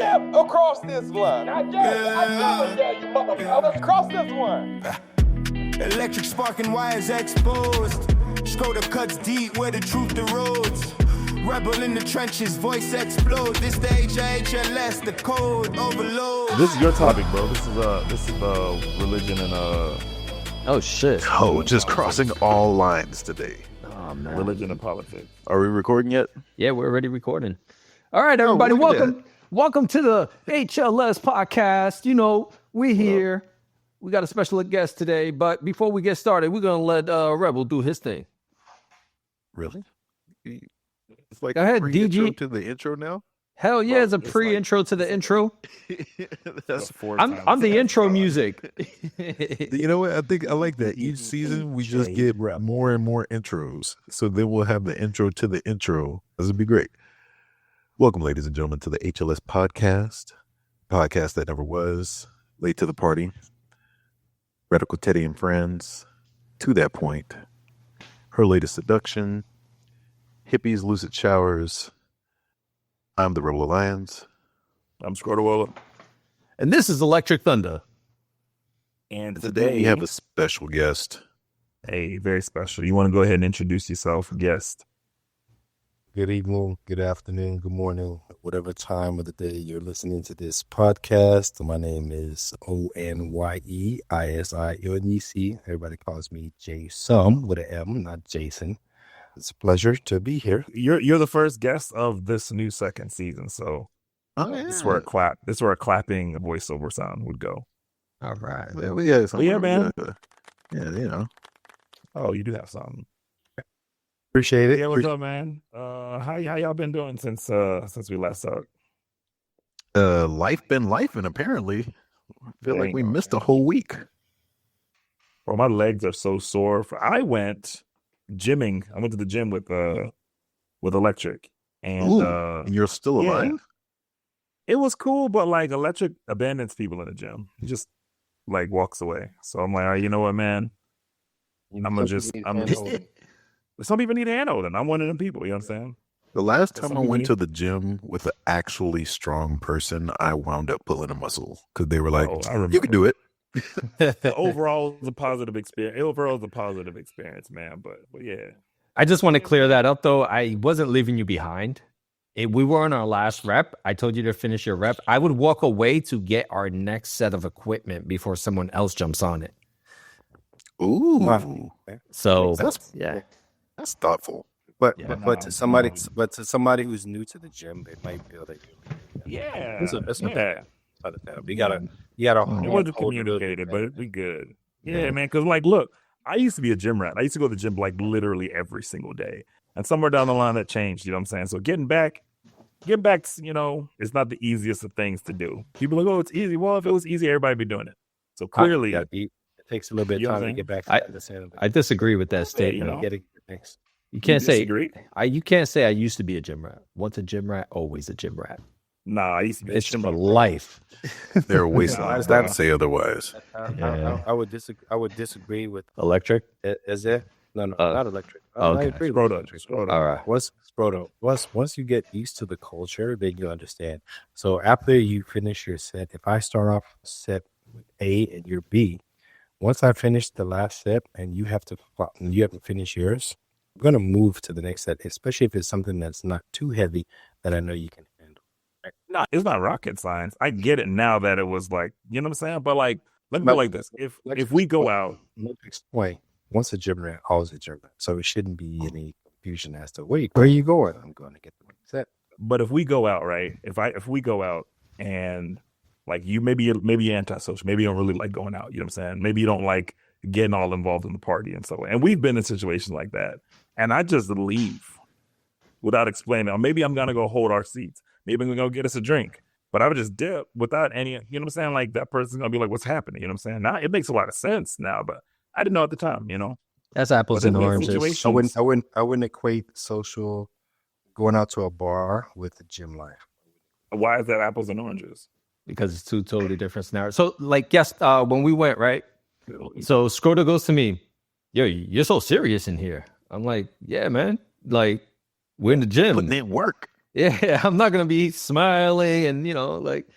step across this line. I never dare you, motherfucker. Cross this one. Electric sparking wires exposed. Scrota cuts deep where the truth erodes. Rebel in the trenches, voice explode. This the HLS, the code overload. This is your topic, bro. This is religion and Oh shit. Oh, just crossing all lines today. Oh man. religion and politics. Are we recording yet? Yeah, we're already recording. All right, everybody, welcome to the HLS podcast. You know, we're here. We got a special guest today, but before we get started, we're gonna let Rebel do his thing. Really? It's like Go ahead, pre-intro DG. to the intro now. Hell yeah, it's a pre-intro to the intro. That's I'm the intro music. You know what? I think I like that. Each season we just get more and more intros. So then we'll have the intro to the intro. This would be great. Welcome, ladies and gentlemen, to the HLS podcast that never was, late to the party, Radical Teddy and friends, to that point, her latest seduction, hippies, lucid showers. I'm the Rebel Alliance. I'm Scrota. And this is Electric Thunder. And Today we have a special guest. a very special. You want to go ahead and introduce yourself, guest? Good evening, good afternoon, good morning, whatever time of the day you're listening to this podcast. My name is Onyeisi, Onyeisi. Everybody calls me Jaysome with an M, not Jason. It's a pleasure to be here. You're the first guest of this new second season, so this is where a clapping voiceover sound would go. All right. Yeah, man. Yeah, you know. Oh, you do have something. Appreciate it. Yeah, what's up, man? How y'all been doing since we last talked? Life been life, and apparently, I feel like we missed a whole week. Bro, my legs are so sore. I went gymming. I went to the gym with Electrik, and And you're still yeah. alive? It was cool, but like Electrik abandons people in the gym. He just like walks away. So I'm like, all right, you know what, man? Some people need a hand holding. I'm one of them people. You know what I'm saying? The last time I went to the gym with an actually strong person, I wound up pulling a muscle because they were like, I remember. "You can do it." Overall, it was a positive experience. Overall, it was a positive experience, man. But yeah. I just want to clear that up, though. I wasn't leaving you behind. We were on our last rep. I told you to finish your rep. I would walk away to get our next set of equipment before someone else jumps on it. Ooh, Wow. So that's thoughtful. But Yeah, but to somebody who's new to the gym, they might feel that Yeah. That's yeah. you gotta It wasn't communicated, but we good. Yeah, man. Because like, look, I used to be a gym rat. I used to go to the gym like literally every single day. And somewhere down the line that changed. You know what I'm saying? So getting back, you know, it's not the easiest of things to do. People are like, oh, it's easy. Well, if it was easy, everybody'd be doing it. So clearly, it takes a little bit You of know what time I'm to get back I- to understanding. I disagree with that statement. know. Getting things. You can't say disagree? you can't say I used to be a gym rat. Once a gym rat, always a gym rat. Nah, I used to be a It's gym for rat. life. There are waistlines that bro. say otherwise. I would disagree with. Electric. Is there? No, not Electric. Okay. I agree with Electric. Scrota. All right. Once you get used to the culture, then you understand. So after you finish your set, if I start off set with A and you're B, once I finish the last set and you have to finish yours, I'm gonna move to the next set, especially if it's something that's not too heavy that I know you can handle. Nah, it's not rocket science. I get it now that it was like, you know what I'm saying? But like, let me go like this. If we go out, Let me explain. Once a gym rat, always a gym rat. So it shouldn't be any confusion as to where are you going? I'm going to get the next set. but if we go out, right? If we go out and like you maybe you're antisocial, maybe you don't really like going out, you know what I'm saying? Maybe you don't like getting all involved in the party and so on. And we've been in situations like that. And I just leave without explaining. Or maybe I'm gonna go hold our seats. Maybe I'm gonna go get us a drink. But I would just dip without any, you know what I'm saying? Like that person's gonna be like, what's happening? You know what I'm saying? Now it makes a lot of sense now, but I didn't know at the time, you know. That's apples But and in that oranges. situation- I wouldn't equate social going out to a bar with the gym life. Why is that apples and oranges? Because it's two totally different scenarios. So, like, yes, when we went, right? So Scrota goes to me, yo, you're so serious in here. I'm like, yeah, man. Like, we're in the gym. Putting in work. Yeah, I'm not gonna be smiling and like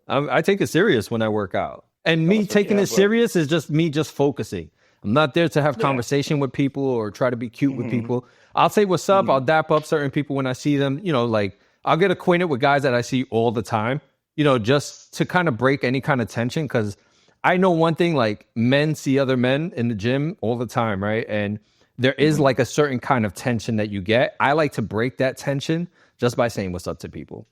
I take it serious when I work out. And me taking it serious is just me just focusing. I'm not there to have conversation with people or try to be cute with people. I'll say what's up. I'll dap up certain people when I see them. Like I'll get acquainted with guys that I see all the time, just to kind of break any kind of tension. Because I know one thing, like men see other men in the gym all the time, right? And there is like a certain kind of tension that you get. I like to break that tension just by saying what's up to people.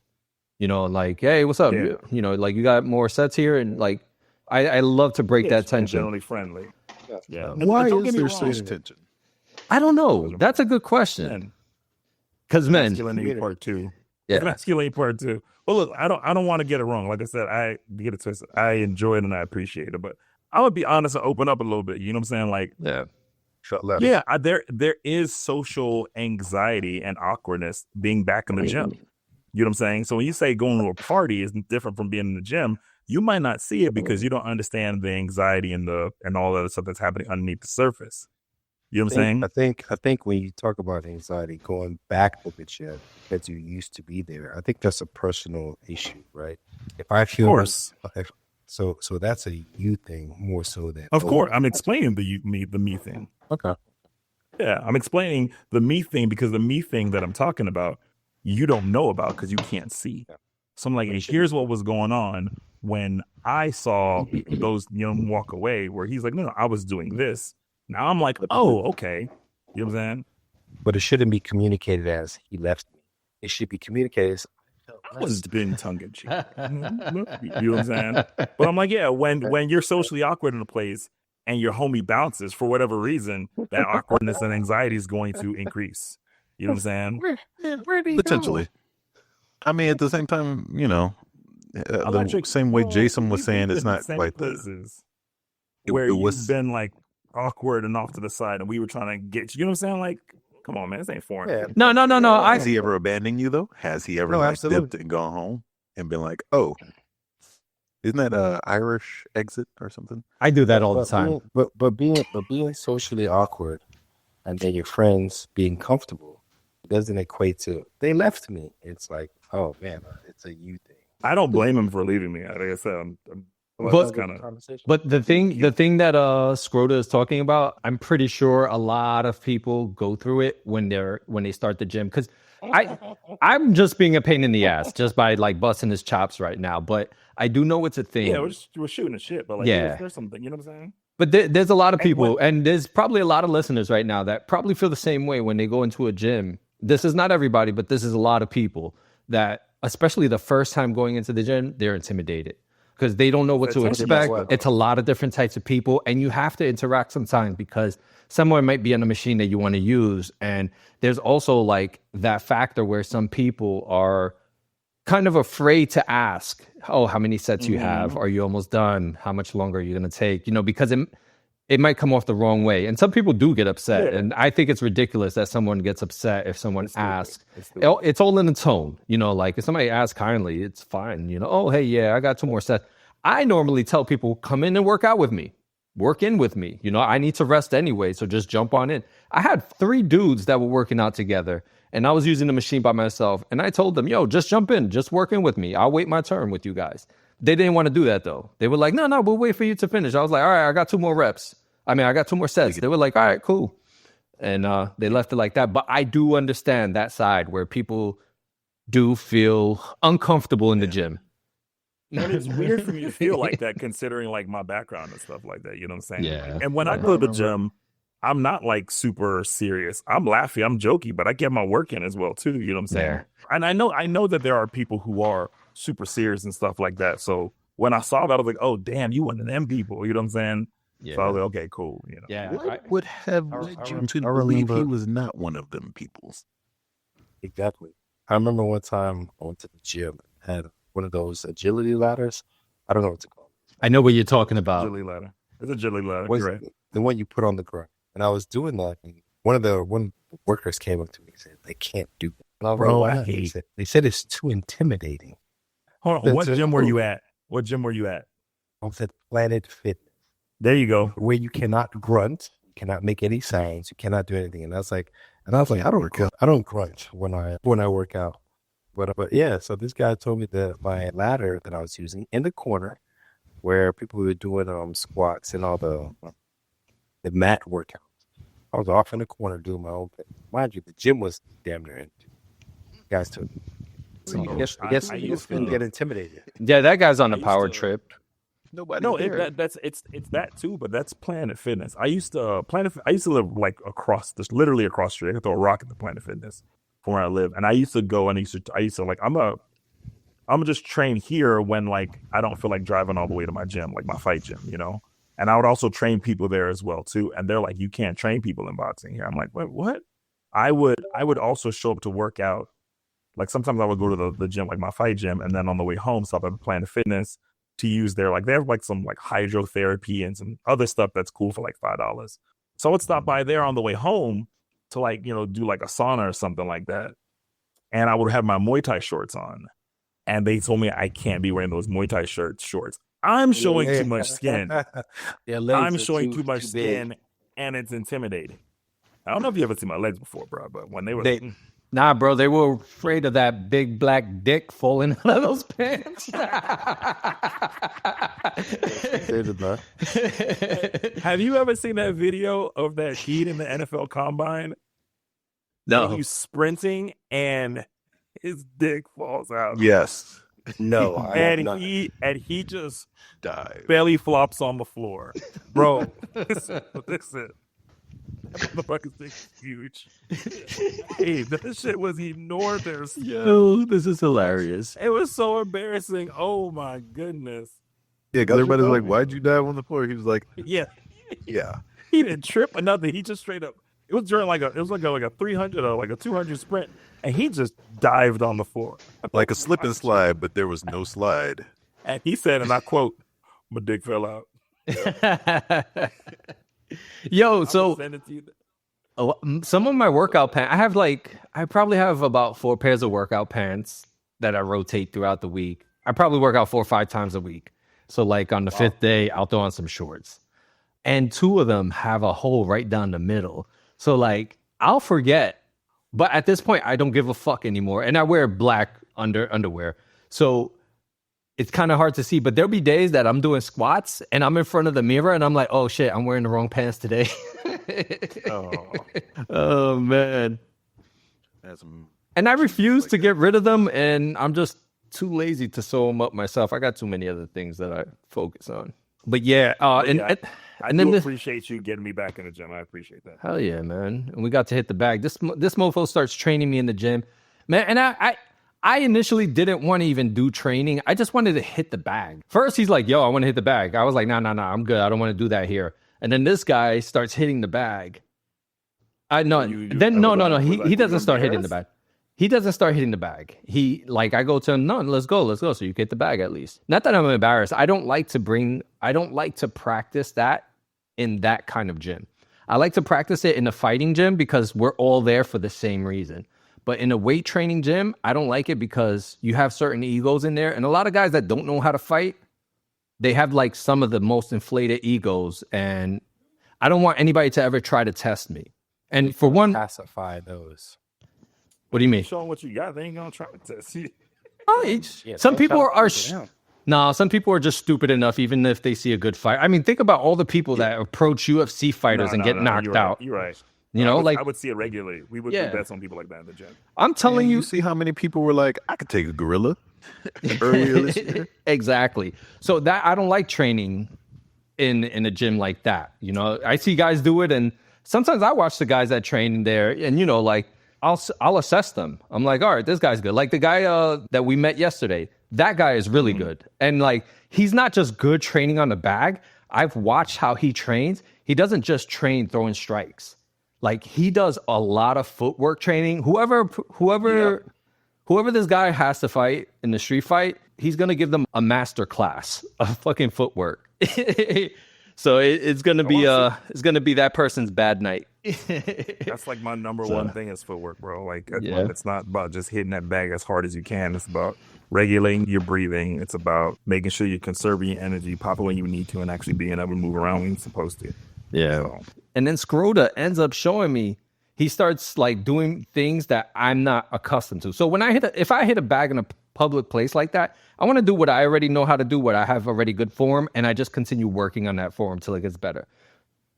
Like, hey, what's up? Yeah. Like you got more sets here. And like, I love to break that tension. Generally friendly. Yeah. Why is there such tension? I don't know. That's a good question. Because men. Masculinity part 2. Yeah. Masculinity part 2. Well, look, I don't want to get it wrong. Like I said, I get it twisted. I enjoy it and I appreciate it. But I would be honest and open up a little bit. You know what I'm saying? Like, there is social anxiety and awkwardness being back in the gym. You know what I'm saying? So when you say going to a party is different from being in the gym, you might not see it because you don't understand the anxiety and all the other stuff that's happening underneath the surface. You know what I'm saying? I think when you talk about anxiety, going back to the gym because you used to be there, I think that's a personal issue, right? If I feel, of course. So that's a you thing more so than. Of course, I'm explaining the me thing. Okay. Yeah, I'm explaining the me thing because the me thing that I'm talking about, you don't know about because you can't see. So I'm like, hey, here's what was going on when I saw those young walk away, where he's like, no, I was doing this. Now I'm like, oh, okay. You know what I'm saying? But it shouldn't be communicated as he left me. It should be communicated as I was being tongue in cheek. You know what I'm saying? But I'm like, yeah, when you're socially awkward in a place and your homie bounces for whatever reason, that awkwardness and anxiety is going to increase. You know what I'm saying? Where do you potentially go? I mean, at the same time, the same way Jaysome was saying, it's not like places where you've been like awkward and off to the side, and we were trying to get you. You know what I'm saying? Like, come on, man, this ain't foreign. Yeah. No. Has he ever abandoned you though? Has he ever dipped and gone home and been like, oh, isn't that a Irish exit or something? I do that all the time. But being socially awkward and then your friends being comfortable doesn't equate to they left me. It's like, oh man, it's a you thing. I don't blame him for leaving me. Like I said, but the thing that Scrota is talking about, I'm pretty sure a lot of people go through it when they start the gym. Because I'm just being a pain in the ass just by like busting his chops right now. But I do know it's a thing. Yeah, we're shooting a shit, but like, there's something. You know what I'm saying? But there's a lot of people, and there's probably a lot of listeners right now that probably feel the same way when they go into a gym. This is not everybody, but this is a lot of people that, especially the first time going into the gym, they're intimidated because they don't know what to expect. It's a lot of different types of people, and you have to interact sometimes because someone might be on a machine that you want to use. And there's also like that factor where some people are kind of afraid to ask, oh, how many sets you have? Are you almost done? How much longer are you going to take? Because it might come off the wrong way. And some people do get upset. Yeah. And I think it's ridiculous that someone gets upset if someone asks. It's all in the tone. Like if somebody asks kindly, it's fine. Oh, hey, yeah, I got 2 more sets. I normally tell people, come in and work out with me. Work in with me. I need to rest anyway, so just jump on in. I had 3 dudes that were working out together, and I was using the machine by myself. And I told them, yo, just jump in. Just work in with me. I'll wait my turn with you guys. They didn't want to do that, though. They were like, no, we'll wait for you to finish. I was like, all right, I got 2 more reps. I got 2 more sets. They were like, all right, cool. And they left it like that. But I do understand that side where people do feel uncomfortable in the gym. And it's weird for me to feel like that considering like my background and stuff like that. You know what I'm saying? Yeah. And when I go to the gym, I'm not like super serious. I'm laughing, I'm jokey, but I get my work in as well too. You know what I'm saying? Yeah. And I know that there are people who are super serious and stuff like that. So when I saw that, I was like, oh damn, you one of them people. You know what I'm saying? Yeah. So I was like, okay, cool. Yeah. What would have led you to believe he was not one of them people? Exactly. I remember one time I went to the gym and had one of those agility ladders. I don't know what to call it. I know what you're talking about. Agility ladder. It's agility ladder. Right. The one you put on the ground. And I was doing that, and one of the workers came up to me and said, they can't do that. Bro, they said it's too intimidating. Hold on. What gym were you at? I was at Planet Fitness. There you go. Where you cannot grunt, you cannot make any sounds, you cannot do anything. And I was like, I don't grunt when I work out. But yeah, so this guy told me that my ladder that I was using in the corner where people were doing squats and all the mat workouts. I was off in the corner doing my own thing. Mind you, the gym was damn near empty. Guys took me. So I guess you just couldn't get intimidated. Yeah, that guy's on a power trip. Nobody. No, it's that too, but that's Planet Fitness. I used to live like literally across the street. I could throw a rock at the Planet Fitness from where I live, and I used to go and I used to like I'm gonna just train here when like I don't feel like driving all the way to my gym, like my fight gym, you know. And I would also train people there as well too. And they're like, you can't train people in boxing here. I'm like, wait, what? I would also show up to work out. Like sometimes I would go to the gym, like my fight gym, and then on the way home stop at Planet Fitness to use their like they have like some like hydrotherapy and some other stuff that's cool for like $5. So I would stop by there on the way home to like, you know, do like a sauna or something like that. And I would have my Muay Thai shorts on. And they told me I can't be wearing those Muay Thai shorts. I'm showing too much skin. I'm showing too much skin and it's intimidating. I don't know if you ever seen my legs before, bro, but when they were Nah, bro, they were afraid of that big black dick falling out of those pants. Have you ever seen that video of that kid in the NFL Combine? No. He's sprinting and his dick falls out. Yes. No, and he just died. Belly flops on the floor. Bro, listen. That motherfucker's dick is huge. Hey, that shit was ignored there. Yo, this is hilarious. It was so embarrassing. Oh my goodness. Yeah, because everybody's like, why'd you dive on the floor? He was like, yeah. He didn't trip or nothing. He just straight up. It was during like a 300 or like a 200 sprint, and he just dived on the floor like a slip and slide, but there was no slide. And he said, and I quote, "My dick fell out." Yo, so some of my workout pants, I probably have about 4 pairs of workout pants that I rotate throughout the week. I probably work out 4 or 5 times a week. So like on the 5th day, I'll throw on some shorts. And 2 of them have a hole right down the middle. So like I'll forget. But at this point, I don't give a fuck anymore. And I wear black underwear. So it's kind of hard to see, but there'll be days that I'm doing squats and I'm in front of the mirror and I'm like, oh shit, I'm wearing the wrong pants today. Oh man. And I refuse to get rid of them, and I'm just too lazy to sew them up myself. I got too many other things that I focus on. But yeah, I do appreciate you getting me back in the gym. I appreciate that. Hell yeah, man. And we got to hit the bag. This mofo starts training me in the gym. Man, and I initially didn't want to even do training. I just wanted to hit the bag. First, he's like, yo, I want to hit the bag. I was like, no, I'm good. I don't want to do that here. And then this guy starts hitting the bag. No. He doesn't start hitting the bag. He doesn't start hitting the bag. I go to him, no, let's go. So you get the bag at least. Not that I'm embarrassed. I don't like to practice that in that kind of gym. I like to practice it in a fighting gym because we're all there for the same reason. But in a weight training gym, I don't like it because you have certain egos in there. And a lot of guys that don't know how to fight, they have like some of the most inflated egos. And I don't want anybody to ever try to test me. And for one, pacify those. What do you mean? Show them what you got. They ain't gonna try to test you. Some people are some people are just stupid enough, even if they see a good fight. I mean, think about all the people that approach UFC fighters and get knocked out. You're right. You know, I would see it regularly. We would do bets on people like that in the gym. I'm telling you, see how many people were like, I could take a gorilla earlier this year. Exactly. So that I don't like training in a gym like that. You know, I see guys do it, and sometimes I watch the guys that train there, and you know, like I'll assess them. I'm like, all right, this guy's good. Like the guy that we met yesterday, that guy is really good, and like he's not just good training on the bag. I've watched how he trains. He doesn't just train throwing strikes. Like he does a lot of footwork training. Whoever this guy has to fight in the street fight, he's gonna give them a master class of fucking footwork. So it's gonna be that person's bad night. That's like my number one thing is footwork, bro. Like it's not about just hitting that bag as hard as you can. It's about regulating your breathing. It's about making sure you're conserving your energy, popping when you need to, and actually being able to move around when you're supposed to. Yeah. So. And then Scrota ends up showing me, he starts like doing things that I'm not accustomed to. So when if I hit a bag in a public place like that, I want to do what I already know how to do, what I have already good form, and I just continue working on that form till it gets better.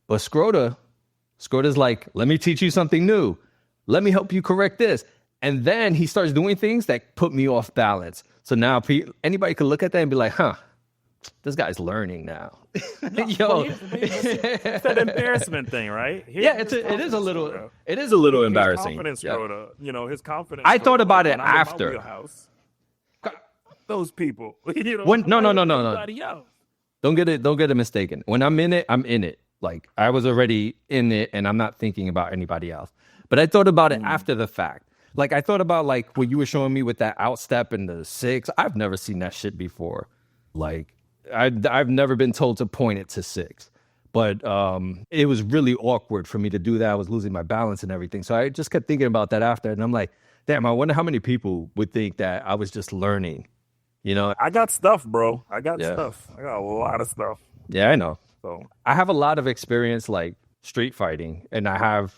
But Scrota's like, let me teach you something new. Let me help you correct this. And then he starts doing things that put me off balance. So now anybody could look at that and be like, huh, this guy's learning now. Yo, it's that embarrassment thing, right? It is a little embarrassing. Confidence, Scrota. You know, his confidence. I thought about it after. Those people. You know, No. Don't get it mistaken. When I'm in it, I'm in it. Like I was already in it, and I'm not thinking about anybody else. But I thought about it after the fact. Like I thought about like what you were showing me with that outstep in the 6. I've never seen that shit before. Like I've never been told to point it to 6, but it was really awkward for me to do that. I was losing my balance and everything. So I just kept thinking about that after, and I'm like, damn, I wonder how many people would think that I was just learning. You know, I got stuff, bro. I got stuff. I got a lot of stuff. Yeah, I know. So I have a lot of experience like street fighting, and I have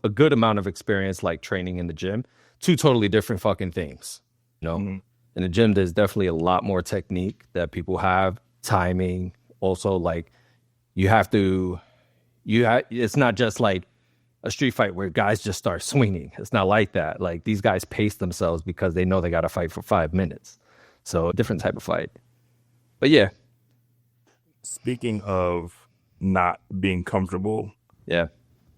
a good amount of experience like training in the gym. 2 totally different fucking things, you know? Mm-hmm. In the gym, there's definitely a lot more technique that people have, timing. Also, like it's not just like a street fight where guys just start swinging. It's not like that. Like these guys pace themselves because they know they got to fight for 5 minutes. So a different type of fight. But yeah. Speaking of not being comfortable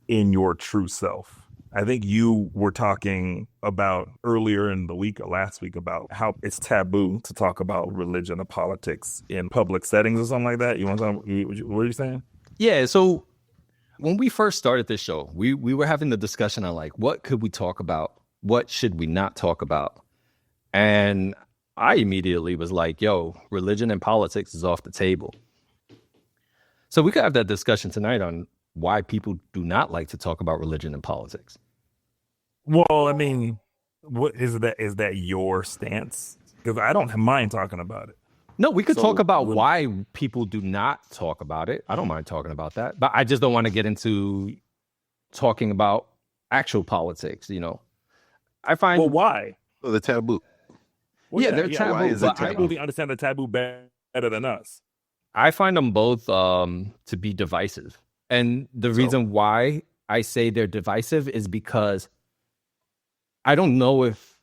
in your true self, I think you were talking about earlier in the week or last week about how it's taboo to talk about religion or politics in public settings or something like that. You want to talk? What are you saying? Yeah. So when we first started this show, we were having the discussion on like, what could we talk about? What should we not talk about? And I immediately was like, yo, religion and politics is off the table. So we could have that discussion tonight on why people do not like to talk about religion and politics. Well, I mean, what is that? Is that your stance? Because I don't mind talking about it. No, we could talk about why people do not talk about it. I don't mind talking about that, but I just don't want to get into talking about actual politics. You know, I find why the taboo. Well, they're taboo. Why is it taboo? I really understand the taboo better than us. I find them both to be divisive. And the reason why I say they're divisive is because I don't know if,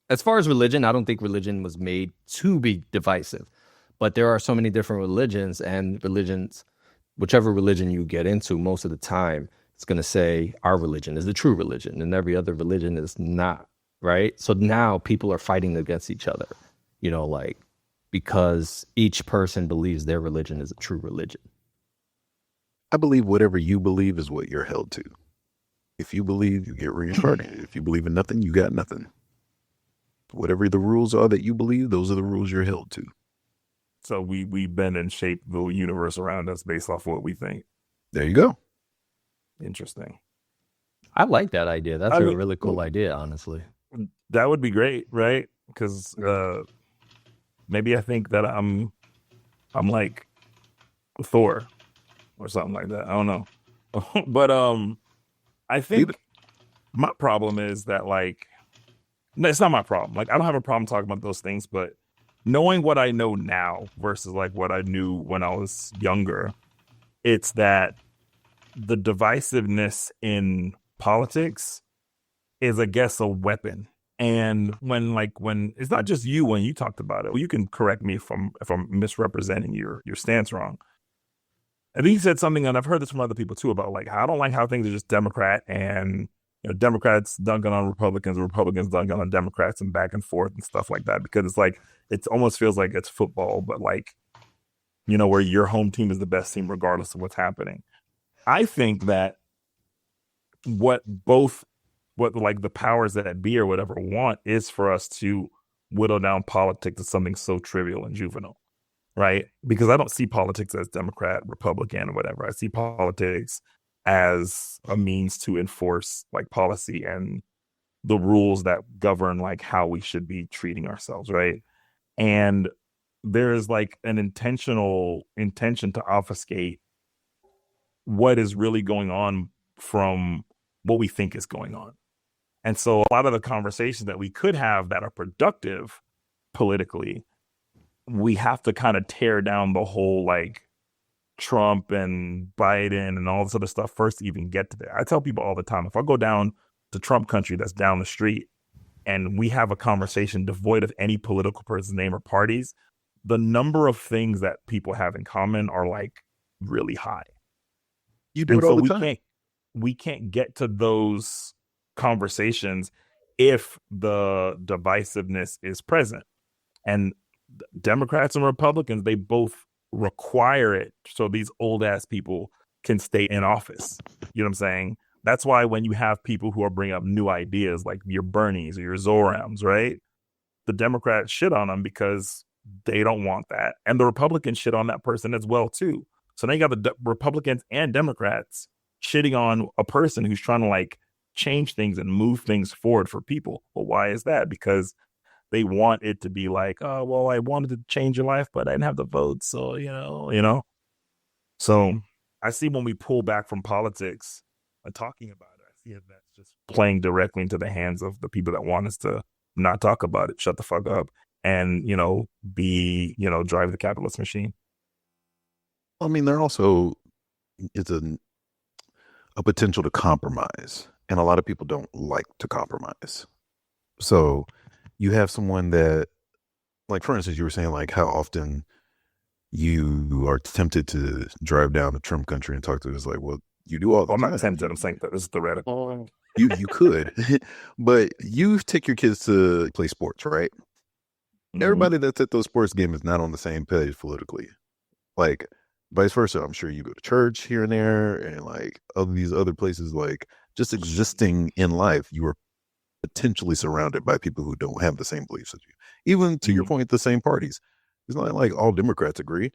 as far as religion, I don't think religion was made to be divisive. But there are so many different religions, and religions, whichever religion you get into, most of the time, it's going to say our religion is the true religion and every other religion is not, right? So now people are fighting against each other, you know, like, because each person believes their religion is a true religion. I believe whatever you believe is what you're held to. If you believe, you get reincarnated. If you believe in nothing, you got nothing. Whatever the rules are that you believe, those are the rules you're held to. So we bend and shape the universe around us based off what we think. There you go. Interesting. I like that idea. That's a really cool idea, honestly. That would be great, right? Because maybe I think that I'm like Thor or something like that. I don't know. But I think my problem is that, like, no, it's not my problem. Like, I don't have a problem talking about those things, but knowing what I know now versus like what I knew when I was younger, it's that the divisiveness in politics is, I guess, a weapon. And when it's not just you, when you talked about it, well, you can correct me if I'm misrepresenting your stance wrong. I think you said something, and I've heard this from other people too, about like, I don't like how things are just Democrat and, you know, Democrats dunking on Republicans, Republicans dunking on Democrats, and back and forth and stuff like that, because it's like, it almost feels like it's football, but like, you know, where your home team is the best team regardless of what's happening. I think that what like the powers that be or whatever want is for us to whittle down politics to something so trivial and juvenile, right? Because I don't see politics as Democrat, Republican, or whatever. I see politics as a means to enforce like policy and the rules that govern like how we should be treating ourselves, right? And there is like an intentional intention to obfuscate what is really going on from what we think is going on. And so a lot of the conversations that we could have that are productive politically, we have to kind of tear down the whole like Trump and Biden and all this other stuff first to even get to there. I tell people all the time, if I go down to Trump country that's down the street and we have a conversation devoid of any political person's name or parties, the number of things that people have in common are like really high. You do it all the time. We can't get to those conversations if the divisiveness is present. And Democrats and Republicans, they both require it so these old ass people can stay in office. You know what I'm saying? That's why when you have people who are bringing up new ideas like your Bernies or your Zorams, right? The Democrats shit on them because they don't want that. And the Republicans shit on that person as well, too. So now you got the Republicans and Democrats shitting on a person who's trying to like change things and move things forward for people. Well, why is that? Because they want it to be like, oh, well, I wanted to change your life, but I didn't have the votes. So, you know. So I see when we pull back from politics and talking about it, I see it that's just playing directly into the hands of the people that want us to not talk about it, shut the fuck up, and, drive the capitalist machine. I mean, there also is a potential to compromise, and a lot of people don't like to compromise. So you have someone that, like, for instance, you were saying, like, how often you are tempted to drive down to Trump country and talk to us. Like, well, you do all the I'm time. not tempted. I'm saying that this is theoretical. You could, but you take your kids to play sports, right? Mm-hmm. Everybody that's at those sports games is not on the same page politically. Like, vice versa. I'm sure you go to church here and there, and like of these other places, like just existing in life, you are potentially surrounded by people who don't have the same beliefs as you. Even to your point, the same parties. It's not like all Democrats agree.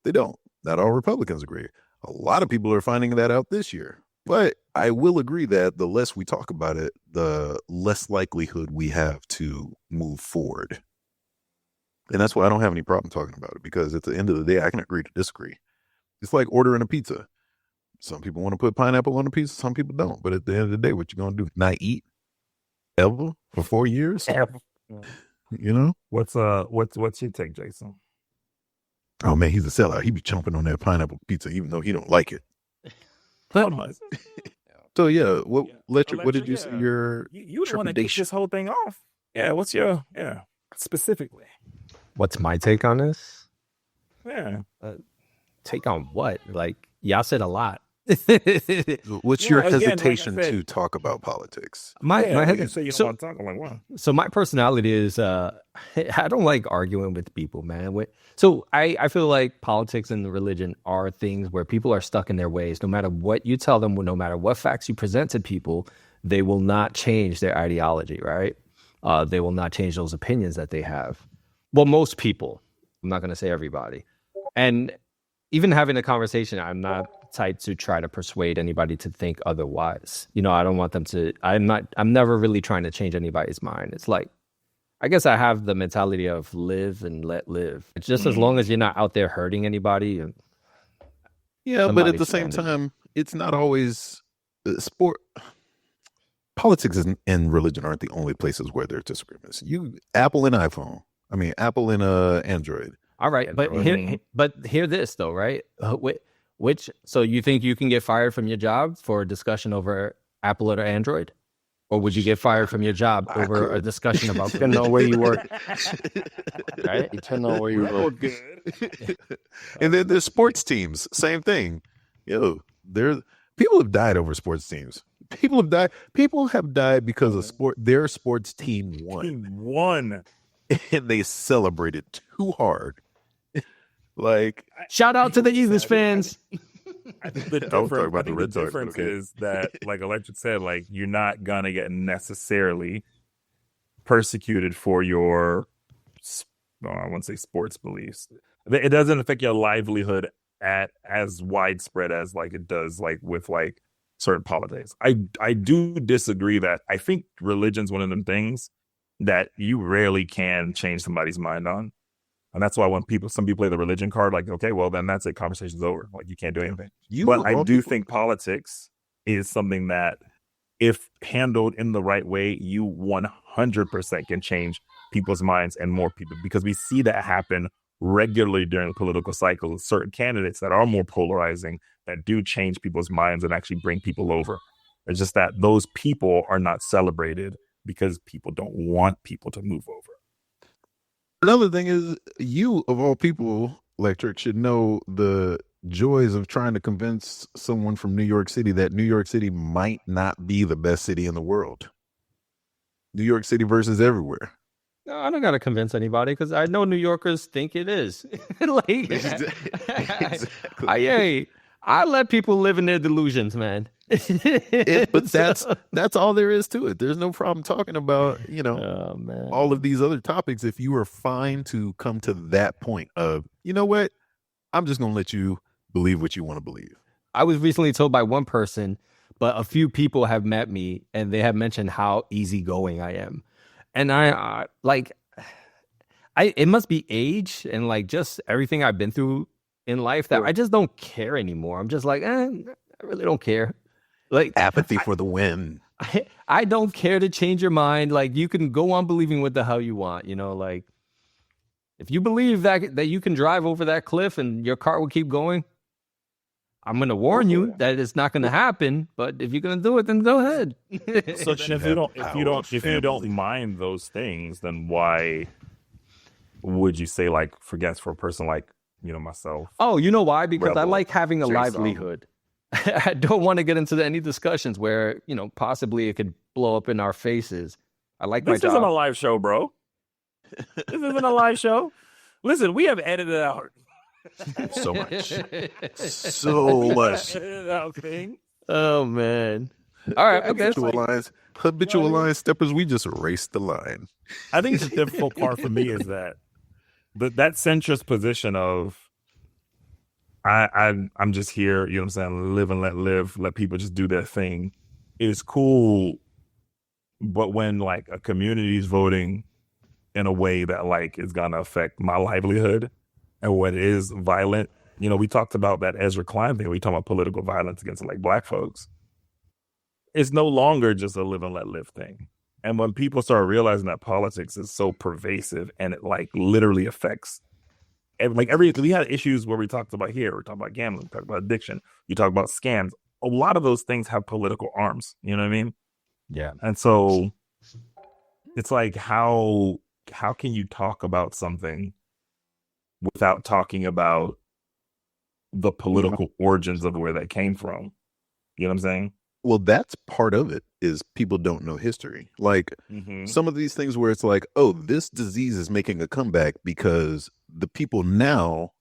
They don't. Not all Republicans agree. A lot of people are finding that out this year. But I will agree that the less we talk about it, the less likelihood we have to move forward. And that's why I don't have any problem talking about it, because at the end of the day, I can agree to disagree. It's like ordering a pizza. Some people want to put pineapple on a pizza, some people don't. But at the end of the day, what you going to do? Not eat ever for 4 years? You know? What's your take, Jason? Oh man, he's a sellout. He be chomping on that pineapple pizza even though he don't like it. So yeah, Electrik, what did you say your you want to kick this whole thing off? Yeah, what's your specifically? What's my take on this? Yeah. Take on what? Like, y'all said a lot. What's your hesitation to talk about politics? My so you don't want to talk. I'm like, wow. So my personality is I don't like arguing with people, man. So I feel like politics and religion are things where people are stuck in their ways. No matter what you tell them, no matter what facts you present to people, they will not change their ideology, right? They will not change those opinions that they have. Well, most people. I'm not going to say everybody. And even having a conversation, I'm not type to try to persuade anybody to think otherwise. You know, I don't want them to, I'm never really trying to change anybody's mind. It's like, I guess I have the mentality of live and let live. It's just as long as you're not out there hurting anybody. Yeah, but at the same time, it's not always sport. Politics and religion aren't the only places where there's disagreements. Apple and iPhone. I mean, Apple and Android. All right, but hear this though, right? So you think you can get fired from your job for a discussion over Apple or Android? Or would you get fired from your job over a discussion about depending on where you work? Right? Depending on where you work. And then there's sports teams, same thing. People have died over sports teams. People have died because of their sports team won. And they celebrated too hard. Like, shout out to the Eagles fans. I think the difference is that, like Electrik said, like you're not gonna get necessarily persecuted for your, I won't say sports beliefs. It doesn't affect your livelihood as widespread as like it does like with like certain politics. I do disagree that I think religion's one of them things that you rarely can change somebody's mind on. And that's why when some people play the religion card, like, okay, well, then that's it. Conversation's over. Like, you can't do anything. But I do think politics is something that if handled in the right way, you 100% can change people's minds and more people, because we see that happen regularly during the political cycle. Certain candidates that are more polarizing that do change people's minds and actually bring people over. It's just that those people are not celebrated because people don't want people to move over. Another thing is, you of all people, Electrik, should know the joys of trying to convince someone from New York City that New York City might not be the best city in the world. New York City versus everywhere. No, I don't got to convince anybody because I know New Yorkers think it is. I let people live in their delusions, man. But that's all there is to it. There's no problem talking about, all of these other topics if you are fine to come to that point of, you know what, I'm just going to let you believe what you want to believe. I was recently told by one person, but a few people have met me and they have mentioned how easygoing I am. And it must be age and like just everything I've been through in life that I just don't care anymore. I'm just like, I really don't care. Like apathy for the win. I don't care to change your mind. Like you can go on believing what the hell you want, like if you believe that you can drive over that cliff and your car will keep going, I'm going to warn you that it's not going to happen, but if you're going to do it, then go ahead. So if you don't mind those things, then why would you say like forgets for a person like, myself? Oh, you know why? Because Rebel, I like having a Jaysome. livelihood. I don't want to get into any discussions where, possibly it could blow up in our faces. I like my job. This isn't a live show, bro. This isn't a live show. Listen, we have edited out so much. So much. Oh, man. All right. Habitual line steppers, we just erased the line. I think the difficult part for me is that centrist position of I'm just here, you know what I'm saying, live and let live, let people just do their thing is cool. But when like a community is voting in a way that like is gonna affect my livelihood and what is violent, we talked about that Ezra Klein thing. We talk about political violence against like black folks. It's no longer just a live and let live thing. And when people start realizing that politics is so pervasive and it like literally affects we had issues where we talked about here, we talked about gambling, we talked about addiction, you talk about scams. A lot of those things have political arms. You know what I mean? Yeah. And so it's like, how can you talk about something without talking about the political origins of where that came from? You know what I'm saying? Well, that's part of it, is people don't know history. Like some of these things where it's like, oh, this disease is making a comeback because the people now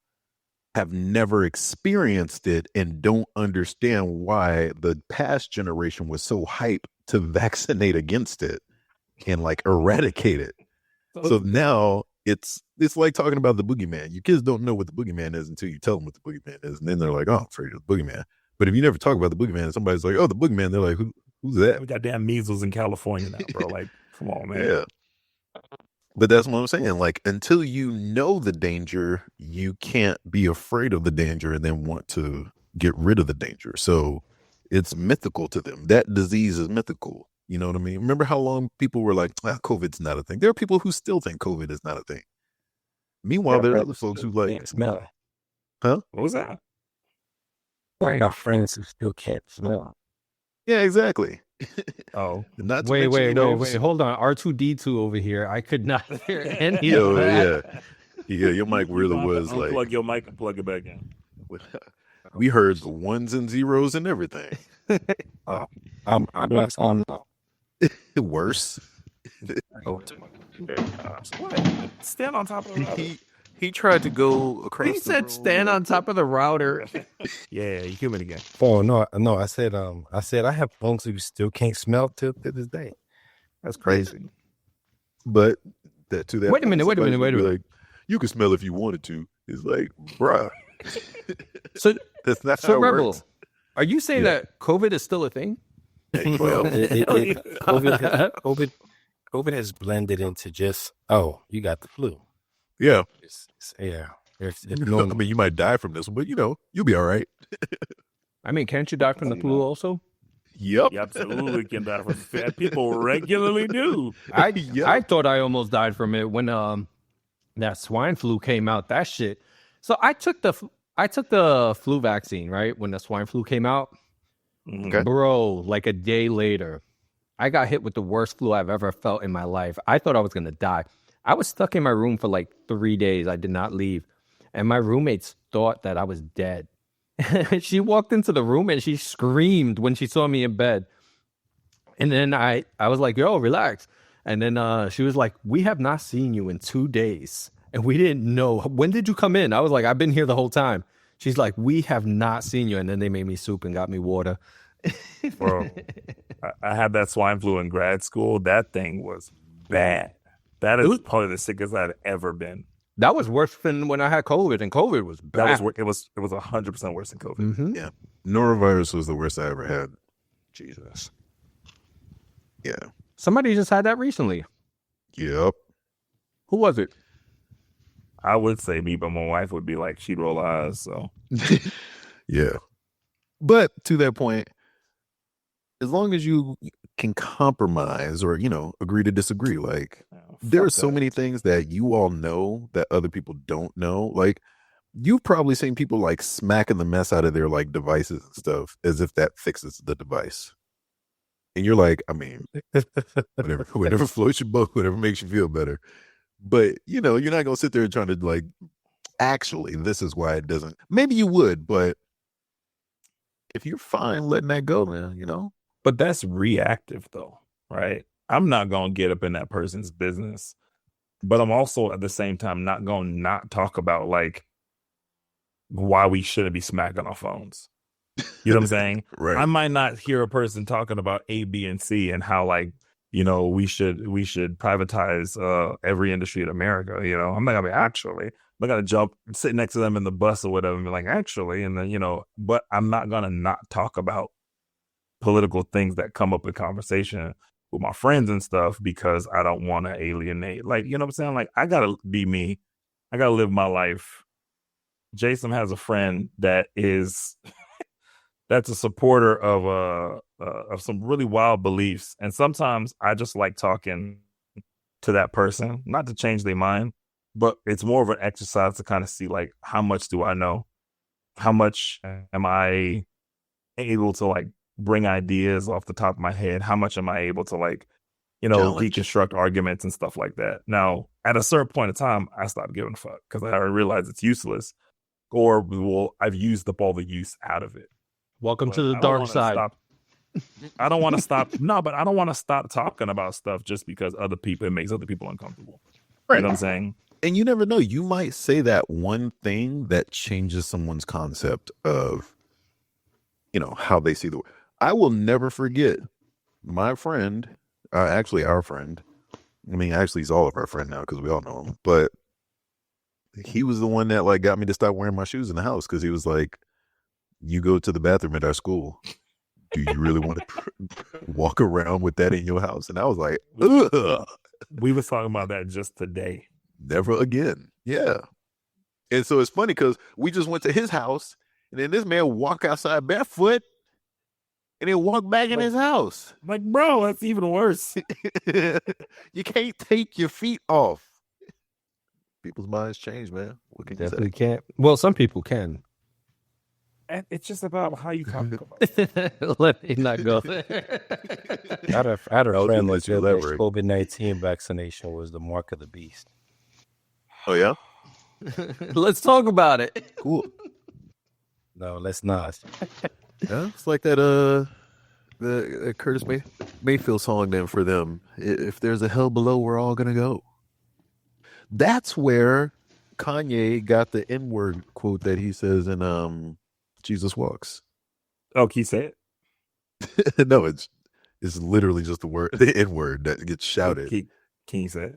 have never experienced it and don't understand why the past generation was so hyped to vaccinate against it and like eradicate it. So now it's like talking about the boogeyman. Your kids don't know what the boogeyman is until you tell them what the boogeyman is. And then they're like, oh, I'm afraid of the boogeyman. But if you never talk about the boogeyman and somebody's like, oh, the boogeyman, they're like, who's that? We got damn measles in California now, bro. Like, come on, man. Yeah. But that's what I'm saying. Like, until you know the danger, you can't be afraid of the danger and then want to get rid of the danger. So it's mythical to them. That disease is mythical. You know what I mean? Remember how long people were like, COVID's not a thing. There are people who still think COVID is not a thing. Meanwhile, there are other folks who like, smell. What was that? I got friends who still can't smell. Yeah, exactly. Oh, not to wait, mention, wait. Hold on. R2D2 over here. I could not hear any Yo, of that. yeah. Your mic really was like, plug your mic and plug it back in. We heard the ones and zeros and everything. I'm not on Worse. Stand on top of the router. He tried to go across. He said stand on top of the router. Yeah, you human again. Oh no. I said I have folks who still can't smell to this day. That's crazy. But that to that. Wait a minute. Like, you can smell if you wanted to. It's like, bruh. So that's not how it Rebel, works. are you saying that COVID is still a thing? Well, COVID has blended into just, oh, you got the flu. Yeah. Yeah. I mean, you might die from this, but you'll be all right. I mean, can't you die from the flu also? Yep. You absolutely can die from it. People regularly do. I thought I almost died from it when that swine flu came out. That shit. So I took the flu vaccine, right? When the swine flu came out. Okay. Bro, like a day later, I got hit with the worst flu I've ever felt in my life. I thought I was going to die. I was stuck in my room for like 3 days. I did not leave. And my roommates thought that I was dead. She walked into the room and she screamed when she saw me in bed. And then I was like, yo, relax. And then she was like, we have not seen you in 2 days. And we didn't know. When did you come in? I was like, I've been here the whole time. She's like, we have not seen you. And then they made me soup and got me water. Bro, I had that swine flu in grad school. That thing was bad. That is probably the sickest I'd ever been. That was worse than when I had COVID, and COVID was bad. It was 100% worse than COVID. Mm-hmm. Yeah. Norovirus was the worst I ever had. Jesus. Yeah. Somebody just had that recently. Yep. Who was it? I would say me, but my wife would be like, she'd roll eyes. So Yeah. But to that point, as long as you can compromise or, agree to disagree, like there are so many things that you all know that other people don't know. Like you've probably seen people like smacking the mess out of their like devices and stuff as if that fixes the device. And you're like, I mean, whatever floats your boat, whatever makes you feel better. But, you're not going to sit there trying to like, actually, this is why it doesn't. Maybe you would, but if you're fine letting that go, man, But that's reactive though, right? I'm not going to get up in that person's business, but I'm also at the same time not going to not talk about like why we shouldn't be smacking our phones. You know what I'm saying? Right. I might not hear a person talking about A, B, and C and how like, we should privatize every industry in America. I'm not gonna be actually. I'm not gonna jump, sit next to them in the bus or whatever, and be like, actually, and then but I'm not gonna not talk about political things that come up in conversation with my friends and stuff because I don't want to alienate. Like, you know what I'm saying? Like, I gotta be me. I gotta live my life. Jaysome has a friend that is that's a supporter of some really wild beliefs, and sometimes I just like talking to that person, not to change their mind, but it's more of an exercise to kind of see like how much do I know, how much am I able to like bring ideas off the top of my head, how much am I able to like deconstruct arguments and stuff like that. Now, at a certain point in time, I stopped giving a fuck because I realized it's useless, or I've used up all the use out of it. Welcome to the dark side. I don't want to stop. No, but I don't want to stop talking about stuff just because it makes other people uncomfortable. Right. You know what I'm saying? And you never know. You might say that one thing that changes someone's concept of, how they see the world. I will never forget my friend, actually our friend. I mean, actually he's all of our friend now because we all know him. But he was the one that like got me to stop wearing my shoes in the house because he was like, you go to the bathroom at our school. Do you really want to walk around with that in your house? And I was like, ugh. We were talking about that just today. Never again. Yeah. And so it's funny because we just went to his house and then this man walk outside barefoot and then walk back in his house. Like, bro, that's even worse. You can't take your feet off. People's minds change, man. What can Definitely you say? can't. Well, some people can. And it's just about how you talk about it. Let me not go. I had a friend that said that elaborate. COVID-19 vaccination was the mark of the beast. Oh, yeah? Let's talk about it. Cool. No, let's not. Yeah, it's like that the Curtis Mayfield song then for them. If there's a hell below, we're all gonna go. That's where Kanye got the N-word quote that he says in Jesus Walks. Oh, can you say it? No, it's literally just the N-word that gets shouted. Can you say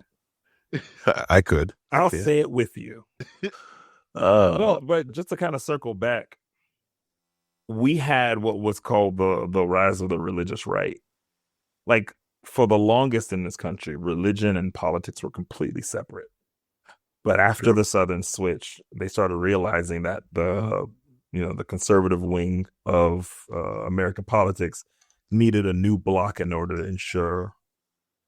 it? I could. I'll say it with you. No, but just to kind of circle back, we had what was called the rise of the religious right. Like, for the longest in this country, religion and politics were completely separate. But after the Southern switch, they started realizing that the conservative wing of American politics needed a new block in order to ensure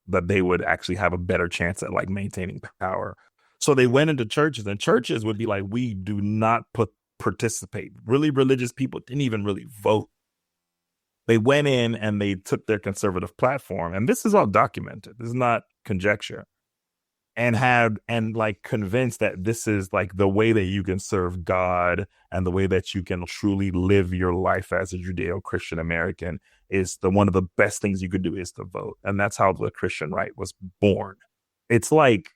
that they would actually have a better chance at like maintaining power. So they went into churches, and churches would be like, we do not participate. Really religious people didn't even really vote. They went in and they took their conservative platform, and this is all documented. This is not conjecture. And like convinced that this is like the way that you can serve God and the way that you can truly live your life as a Judeo-Christian American is one of the best things you could do is to vote. And that's how the Christian right was born. It's like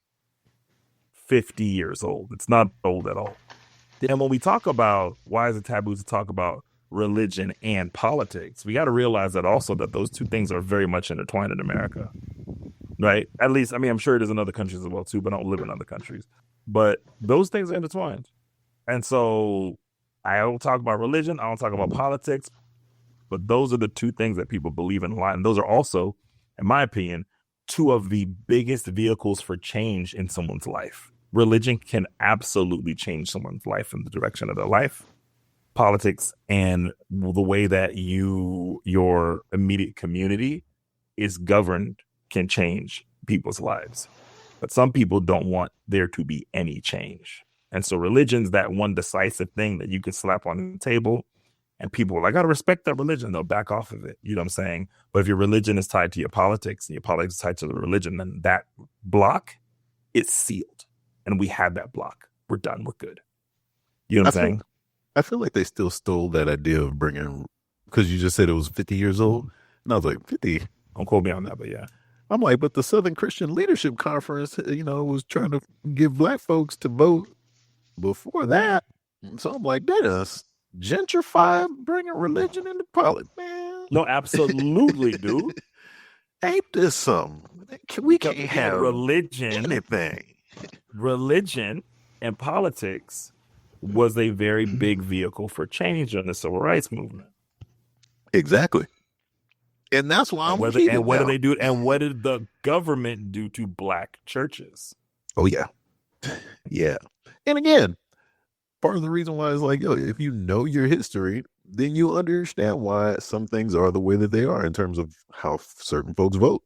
50 years old. It's not old at all. And when we talk about why is it taboo to talk about religion and politics, we got to realize that also that those two things are very much intertwined in America. Right. At least, I mean, I'm sure it is in other countries as well, too, but I don't live in other countries. But those things are intertwined. And so I don't talk about religion. I don't talk about politics. But those are the two things that people believe in a lot. And those are also, in my opinion, two of the biggest vehicles for change in someone's life. Religion can absolutely change someone's life in the direction of their life. Politics and the way that your immediate community is governed can change people's lives. But some people don't want there to be any change. And so religion's that one decisive thing that you can slap on the table and people are like, I gotta respect that religion. They'll back off of it. You know what I'm saying? But if your religion is tied to your politics and your politics is tied to the religion, then that block is sealed. And we have that block. We're done. We're good. You know what I'm saying? I feel like they still stole that idea of bringing, because you just said it was 50 years old. And I was like, 50? Don't quote me on that, but yeah. I'm like, but the Southern Christian Leadership Conference, was trying to give black folks to vote before that. So I'm like, that is gentrified, bringing religion into politics, man. No, absolutely, dude. Ain't this something? We can't have religion. Anything. Religion and politics was a very big vehicle for change in the civil rights movement. Exactly. And that's why I'm what did they do? And what did the government do to black churches? Oh, yeah. Yeah. And again, part of the reason why is like, if you know your history, then you understand why some things are the way that they are in terms of how certain folks vote.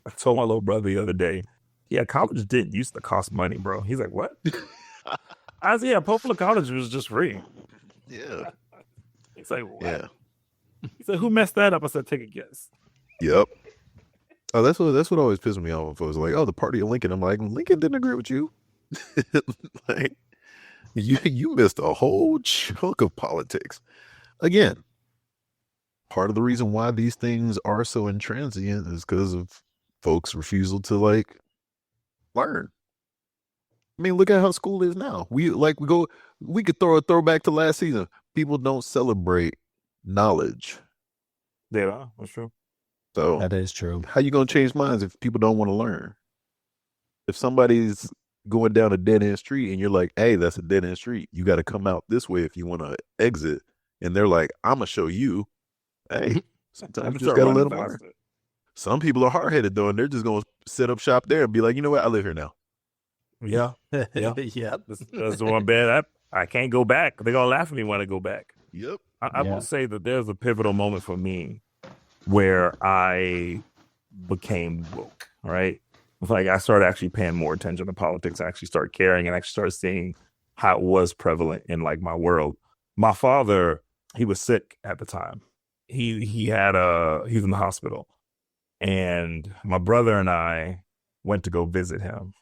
I told my little brother the other day, yeah, college didn't used to cost money, bro. He's like, what? I said, yeah, Popular College was just free. Yeah. He's like, what? Yeah. He said, who messed that up? I said, take a guess. Yep. Oh, that's what always pisses me off when folks are like, oh, the party of Lincoln. I'm like, Lincoln didn't agree with you. Like, you missed a whole chunk of politics. Again, part of the reason why these things are so intransient is because of folks' refusal to learn. I mean, look at how school is now. We could throw a throwback to last season. People don't celebrate knowledge. Yeah, that's true. So that is true. How you gonna change minds if people don't want to learn? If somebody's going down a dead end street and you're like, hey, that's a dead end street, you got to come out this way if you want to exit, and they're like, I'm gonna show you. Hey, sometimes you just gotta let them learn. Some people are hard headed though, and they're just gonna set up shop there and be like, you know what, I live here now. Yeah, yeah, yeah. That's one bad. I can't go back. They're gonna laugh at me when I go back. Yep. I will say that there's a pivotal moment for me where I became woke, right? Like I started actually paying more attention to politics. I actually started caring and actually started seeing how it was prevalent in like my world. My father, he was sick at the time. He was in the hospital, and my brother and I went to go visit him.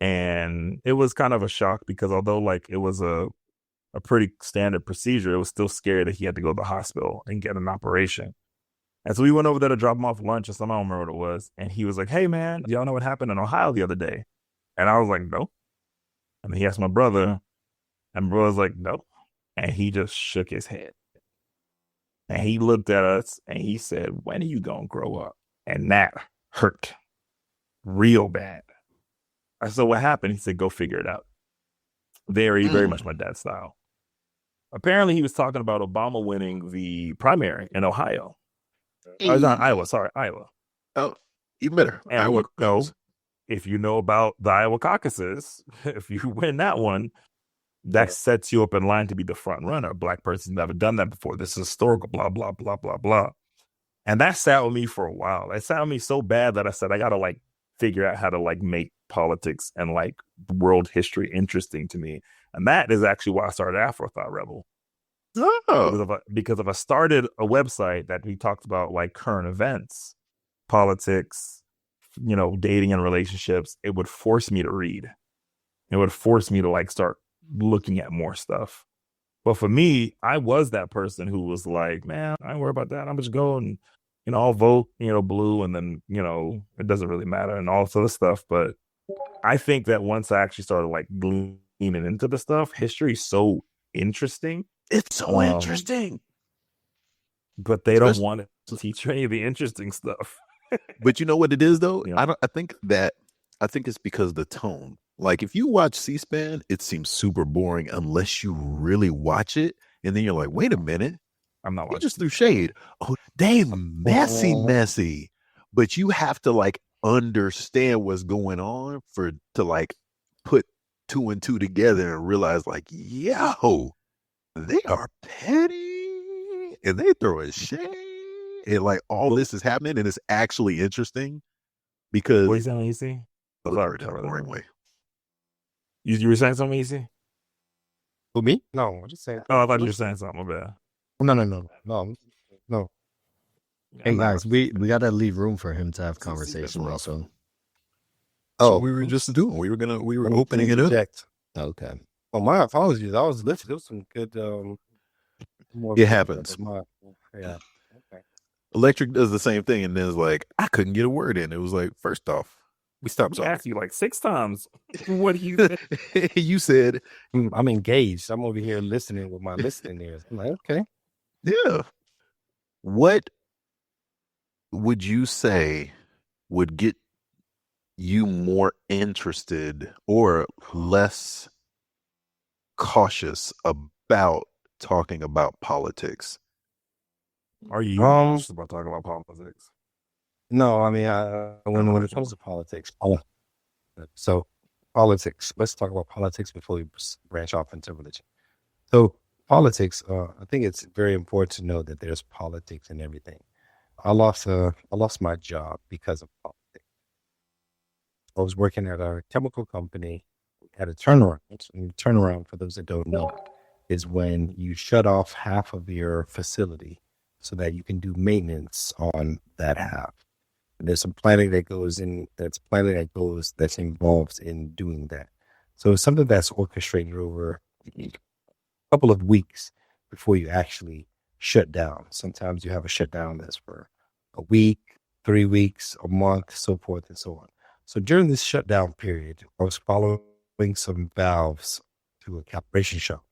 And it was kind of a shock because although like it was a pretty standard procedure, it was still scary that he had to go to the hospital and get an operation. And so we went over there to drop him off lunch or something, I don't remember what it was. And he was like, hey man, do y'all know what happened in Ohio the other day? And I was like, no. And he asked my brother, and my brother was like, no. And he just shook his head. And he looked at us and he said, when are you gonna grow up? And that hurt real bad. I said, what happened? He said, go figure it out. Very, very much my dad's style. Apparently, he was talking about Obama winning the primary in Ohio. Not Iowa, sorry, Iowa. Oh, even better. And Iowa, if you know about the Iowa caucuses, if you win that one, that sets you up in line to be the front runner. A black person's never done that before. This is historical, blah, blah, blah, blah, blah. And that sat with me for a while. It sat with me so bad that I said, I got to like figure out how to like make politics and like world history interesting to me. And that is actually why I started Afro Thought Rebel. Oh, Because if I started a website that we talked about like current events, politics, dating and relationships, it would force me to read. It would force me to like start looking at more stuff. But for me, I was that person who was like, man, I ain't worry about that. I'm just going, I'll vote, blue, and then, it doesn't really matter and all this other stuff. But I think that once I actually started like leaning into the stuff, history is so interesting. it's so interesting. But they don't want to teach any of the interesting stuff. But you know what it is though? Yeah. I think it's because of the tone. Like if you watch C-SPAN, it seems super boring unless you really watch it, and then you're like, wait a minute, I'm not they watching. just threw shade. Oh, they messy. But you have to like understand what's going on to like put 2 and 2 together and realize like, yo, they are petty and they throwing shade. And like all this is happening and it's actually interesting because What are you saying, Easy? Oh, sorry, the boring way. You were saying something, Easy? Who, me? No, I'm just saying. Oh, I thought you were saying something. My bad. No. Hey guys, we gotta leave room for him to have conversation also. So we were just doing. We were opening it up. Project. Okay. Oh, my apologies. I was listening. There was some good. It happens. Yeah. Okay. Electrik does the same thing, and then it's like I couldn't get a word in. It was like, first off, we stopped I talking. asked you like 6 times. What do you think? You said, I'm engaged. I'm over here listening with my listening ears. I'm like, okay. yeah. What would you say would get you more interested or less cautious about talking about politics? Are you just about talking about politics? No, I mean, when it comes to politics, so politics. Let's talk about politics before we branch off into religion. So politics, I think it's very important to know that there's politics in everything. I lost my job because of politics. I was working at a chemical company at a turnaround. And turnaround, for those that don't know, is when you shut off half of your facility so that you can do maintenance on that half. And there's some planning that goes in. That's involved in doing that. So it's something that's orchestrated over a couple of weeks before you actually shut down. Sometimes you have a shutdown that's for a week, 3 weeks, a month, so forth and so on. So during this shutdown period, I was following some valves to a calibration show.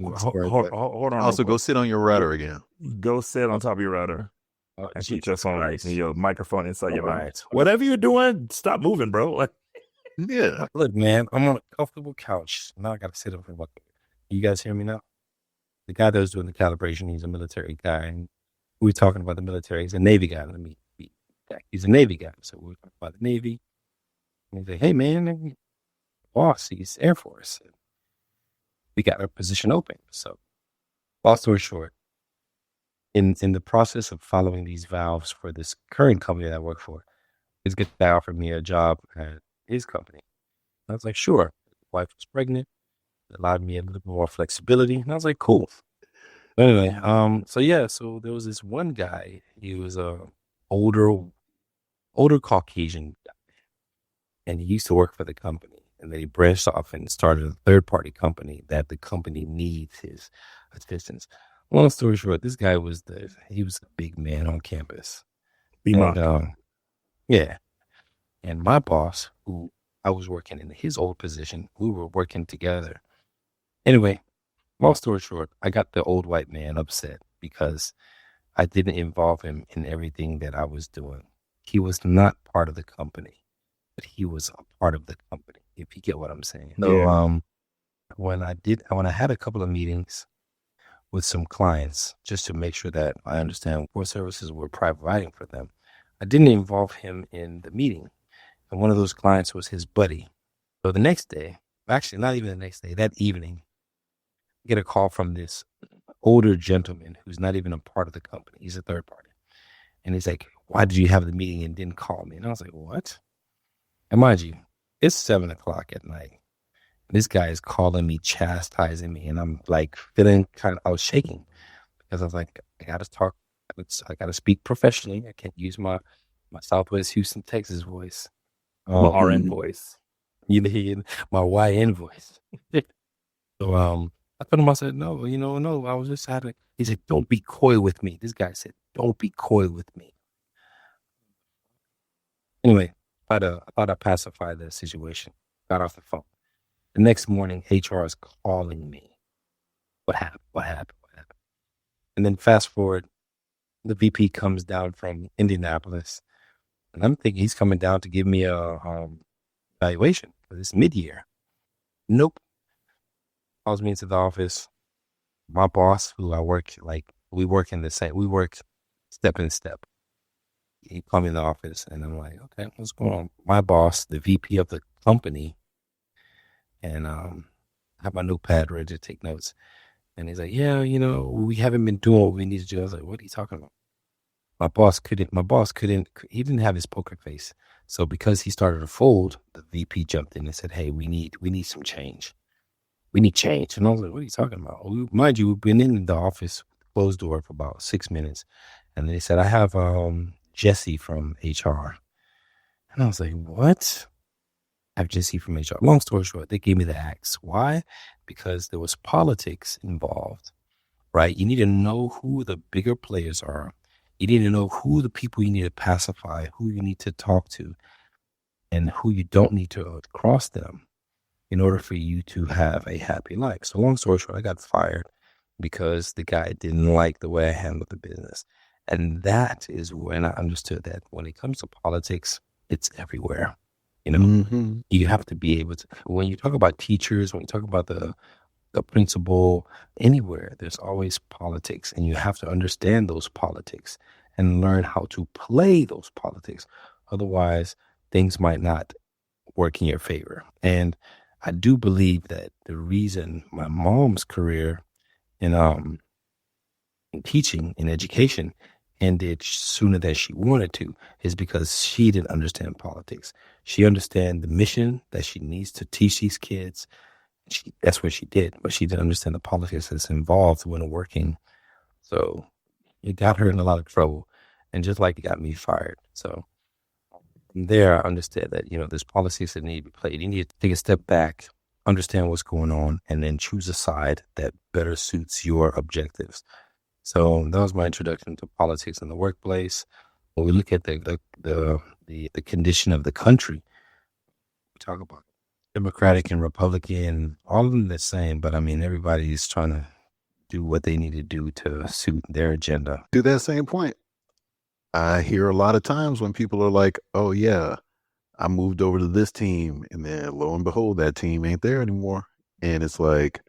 Hold on. Also, go sit on your router again. Go sit on top of your router and keep your phone and your microphone inside your Right. mouth. Whatever you're doing, stop moving, bro. Like, Yeah. Look, man, I'm on a comfortable couch. Now I got to sit up and look. You guys hear me now? The guy that was doing the calibration, he's a military guy. And we were talking about the military. He's a Navy guy. He's a Navy guy. So we were talking about the Navy. And he's like, hey, man, boss, he's Air Force. We got a position open. So, long story short, in the process of following these valves for this current company that I work for, this guy offered me a job at his company. I was like, sure. Wife was pregnant. It allowed me a little more flexibility. And I was like, cool. But anyway, so there was this one guy. He was a older Caucasian guy. And he used to work for the company. And then he branched off and started a third-party company that the company needs his assistance. Long story short, this guy was the big man on campus. Yeah. And my boss, who I was working in his old position, we were working together. Anyway, long story short, I got the old white man upset because I didn't involve him in everything that I was doing. He was not part of the company, but he was a part of the company, if you get what I'm saying. So when I had a couple of meetings with some clients just to make sure that I understand what services we're providing for them, I didn't involve him in the meeting. And one of those clients was his buddy. So the next day, actually not even the next day, that evening, get a call from this older gentleman who's not even a part of the company. He's a third party. And he's like, why did you have the meeting and didn't call me? And I was like, what? And mind you, it's 7:00 at night. This guy is calling me, chastising me. And I'm like feeling I was shaking because I was like, I got to talk. I got to speak professionally. I can't use my Southwest Houston, Texas voice. My RN voice. My YN voice. So I told him, I said, no, no, I was just having. He said, don't be coy with me. This guy said, don't be coy with me. Anyway, I thought I pacified the situation. Got off the phone. The next morning, HR is calling me. What happened? What happened? What happened? And then fast forward, the VP comes down from Indianapolis, and I'm thinking he's coming down to give me a evaluation for this mid-year. Nope. Calls me into the office. My boss, who we work step in step. He called me in the office, and I'm like, okay, what's going on? My boss, the VP of the company, and I have my notepad ready to take notes. And he's like, yeah, we haven't been doing what we need to do. I was like, what are you talking about? My boss couldn't, he didn't have his poker face. So because he started to fold, the VP jumped in and said, hey, we need some change. We need change. And I was like, what are you talking about? Mind you, we've been in the office, closed door for about 6 minutes. And then they said, I have Jesse from HR. And I was like, what? I have Jesse from HR. Long story short, they gave me the axe. Why? Because there was politics involved, right? You need to know who the bigger players are. You need to know who the people you need to pacify, who you need to talk to, and who you don't need to cross them in order for you to have a happy life. So long story short, I got fired because the guy didn't like the way I handled the business. And that is when I understood that when it comes to politics, it's everywhere. You have to be able to, when you talk about teachers, when you talk about the principal, anywhere, there's always politics, and you have to understand those politics and learn how to play those politics. Otherwise, things might not work in your favor. And I do believe that the reason my mom's career in teaching, in education, ended sooner than she wanted to is because she didn't understand politics. She understand the mission that she needs to teach these kids. That's what she did, but she didn't understand the politics that's involved when working. So it got her in a lot of trouble, and just like it got me fired. So from there, I understood that, there's policies that need to be played. You need to take a step back, understand what's going on, and then choose a side that better suits your objectives. So that was my introduction to politics in the workplace. When we look at the condition of the country, we talk about Democratic and Republican, all of them the same, but I mean, everybody's trying to do what they need to do to suit their agenda. To that same point, I hear a lot of times when people are like, oh yeah, I moved over to this team, and then lo and behold, that team ain't there anymore. And it's like,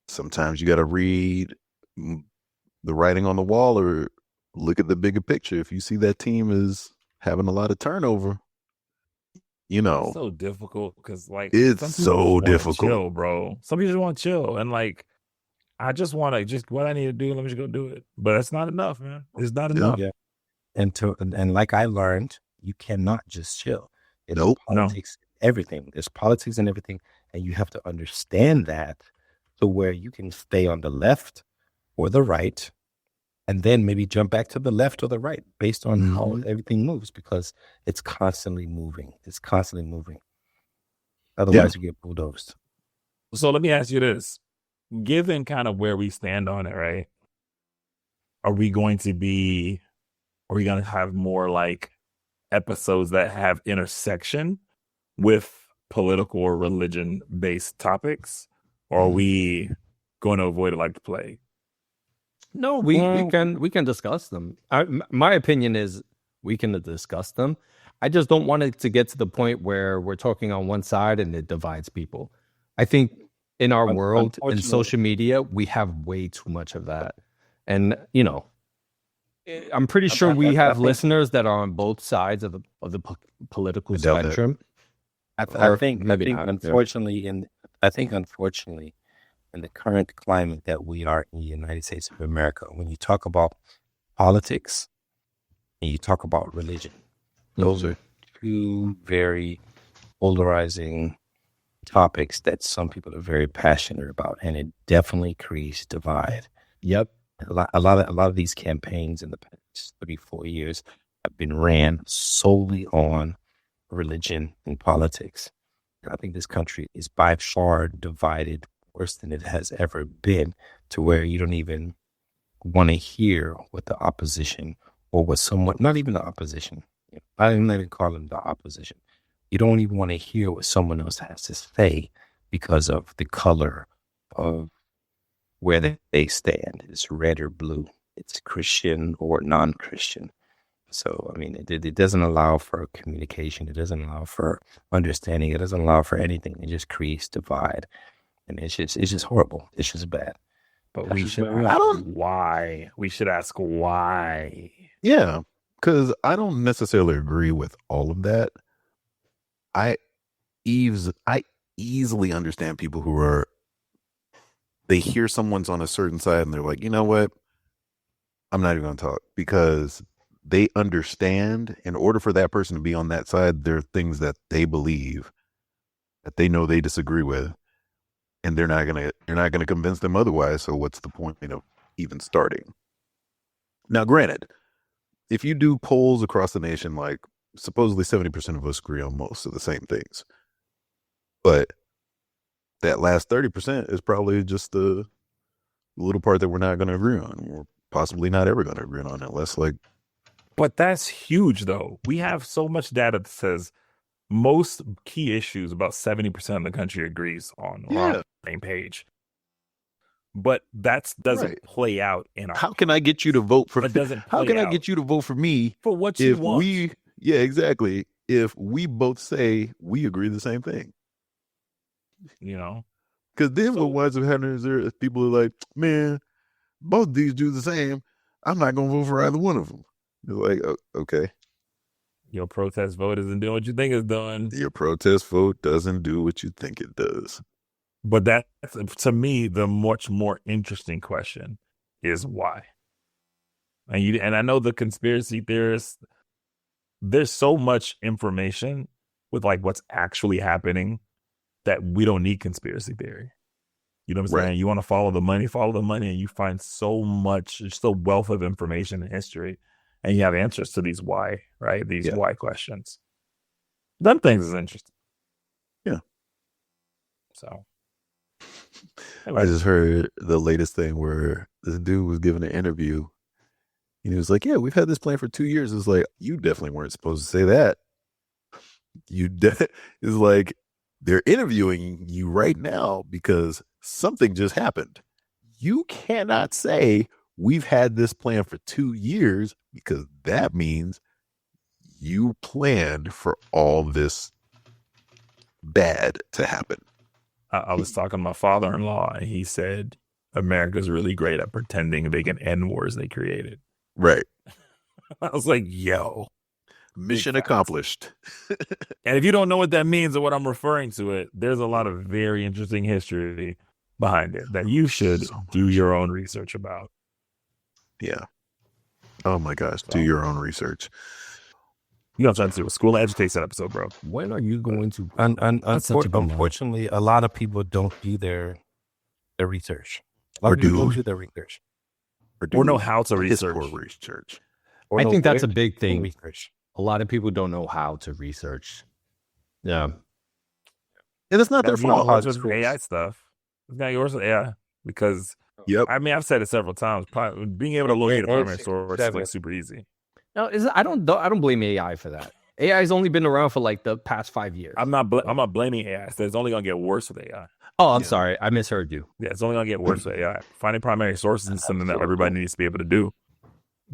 sometimes you got to read the writing on the wall or look at the bigger picture. If you see that team is having a lot of turnover, it's so difficult because it's so difficult, chill, bro. Some people just want to chill, and I just want to what I need to do. Let me just go do it. But it's not enough, man. It's not enough. Yeah. And like I learned, you cannot just chill. It's politics, everything. There's politics and everything, and you have to understand that to where you can stay on the left or the right, and then maybe jump back to the left or the right based on how everything moves, because it's constantly moving. It's constantly moving. Otherwise, you get bulldozed. So let me ask you this. Given kind of where we stand on it, right? Are we going to have more episodes that have intersection with political or religion-based topics? Or are we going to avoid it like the plague? No, we can discuss them. My opinion is we can discuss them. I just don't want it to get to the point where we're talking on one side and it divides people. I think in our world, in social media, we have way too much of that. And, I'm pretty sure we have listeners that are on both sides of the political spectrum. I think unfortunately, in the current climate that we are in the United States of America, when you talk about politics and you talk about religion, those are two very polarizing topics that some people are very passionate about, and it definitely creates divide. Yep. A lot of these campaigns in the past 3-4 years have been ran solely on religion and politics. I think this country is by far divided worse than it has ever been, to where you don't even want to hear what the opposition or what someone, not even the opposition, I don't even call them the opposition. You don't even want to hear what someone else has to say because of the color of where they stand. It's red or blue. It's Christian or non-Christian. So, I mean, it doesn't allow for communication. It doesn't allow for understanding. It doesn't allow for anything. It just creates divide. And it's just horrible. It's just bad. But we should ask why. We should ask why. Yeah, because I don't necessarily agree with all of that. I easily understand people who they hear someone's on a certain side and they're like, you know what? I'm not even going to talk, because they understand in order for that person to be on that side, there are things that they believe that they know they disagree with, and you're not going to convince them otherwise. So what's the point of even starting? Now, granted, if you do polls across the nation, like supposedly 70% of us agree on most of the same things, but that last 30% is probably just the little part that we're not going to agree on. We're possibly not ever going to agree on, unless But that's huge, though. We have so much data that says most key issues, about 70% of the country agrees on. We're on the same page. But that doesn't play out in our. How can I get you to vote for? It doesn't. How can I get you to vote for me for what you want? Yeah, exactly. If we both say we agree the same thing, because then what winds up happening is there people are like, man, both these do the same. I'm not gonna vote for either one of them. You're like, oh, okay. Your protest vote isn't doing what you think it's doing. Your protest vote doesn't do what you think it does. But that's, to me, the much more interesting question is why. And I know the conspiracy theorists, there's so much information with what's actually happening that we don't need conspiracy theory. You know what I'm saying? You want to follow the money, and you find so much, just a wealth of information and history, and you have answers to these why, right? These why questions. Them things is interesting. Yeah. So. I just heard the latest thing where this dude was giving an interview, and he was like, yeah, we've had this plan for 2 years. It's like, you definitely weren't supposed to say that. It's like, they're interviewing you right now because something just happened. You cannot say we've had this plan for 2 years, because that means you planned for all this bad to happen. I was talking to my father-in-law, and he said America's really great at pretending they can end wars they created. Right. I was like, yo. Mission accomplished. And if you don't know what that means or what I'm referring to there's a lot of very interesting history behind it that you should do your own research about. Yeah. Oh my gosh. Do your own research. You know, trying to do a school education episode, bro. When are you going to? Unfortunately, a lot of people don't do their research. A lot of people don't do their research. Or know how to research. I think that's a big thing. Research. A lot of people don't know how to research. Yeah. And it's not their fault. It's AI stuff. It's not yours with AI. Because, I mean, I've said it several times. Probably, being able to locate a primary source is super easy. No, I don't blame AI for that. AI has only been around for the past 5 years. I'm not blaming AI. So it's only gonna get worse with AI. Oh, I'm sorry, I misheard you. Yeah, it's only gonna get worse with AI. Finding primary sources is something that everybody needs to be able to do.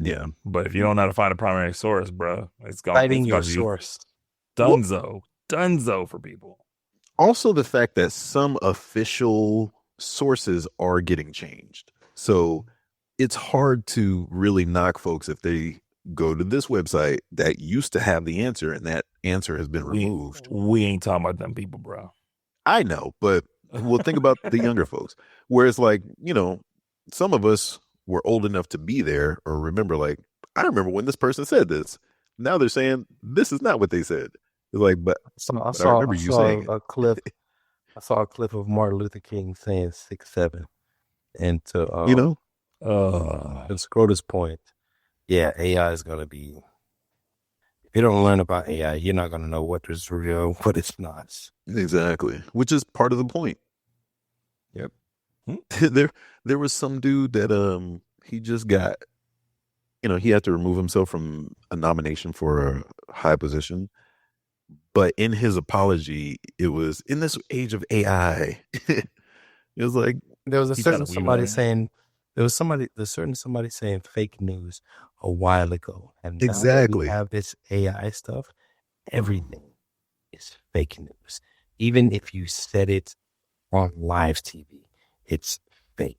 Yeah, but if you don't know how to find a primary source, bro, it's gone. Finding your source, dunzo for people. Also, the fact that some official sources are getting changed, so it's hard to really knock folks if they go to this website that used to have the answer and that answer has been removed. We ain't talking about them people, bro. I know, but Well, think about the younger folks, where it's like, you know, some of us were old enough to be there or remember, like, I remember when this person said this. Now they're saying this is not what they said. It's like, but I remember you saying a clip. I saw a clip of Martin Luther King saying 6'7", and to you know, and Scrota's point, yeah, AI is gonna be. If you don't learn about AI, you're not gonna know what is real, what is not. Exactly, which is part of the point. Yep. There was some dude that he just got, you know, he had to remove himself from a nomination for a high position. But in his apology, it was in this age of AI. It was like there was a certain somebody saying somebody saying fake news a while ago, and exactly now that we have this AI stuff. Everything is fake news, even if you said it on live TV, it's fake.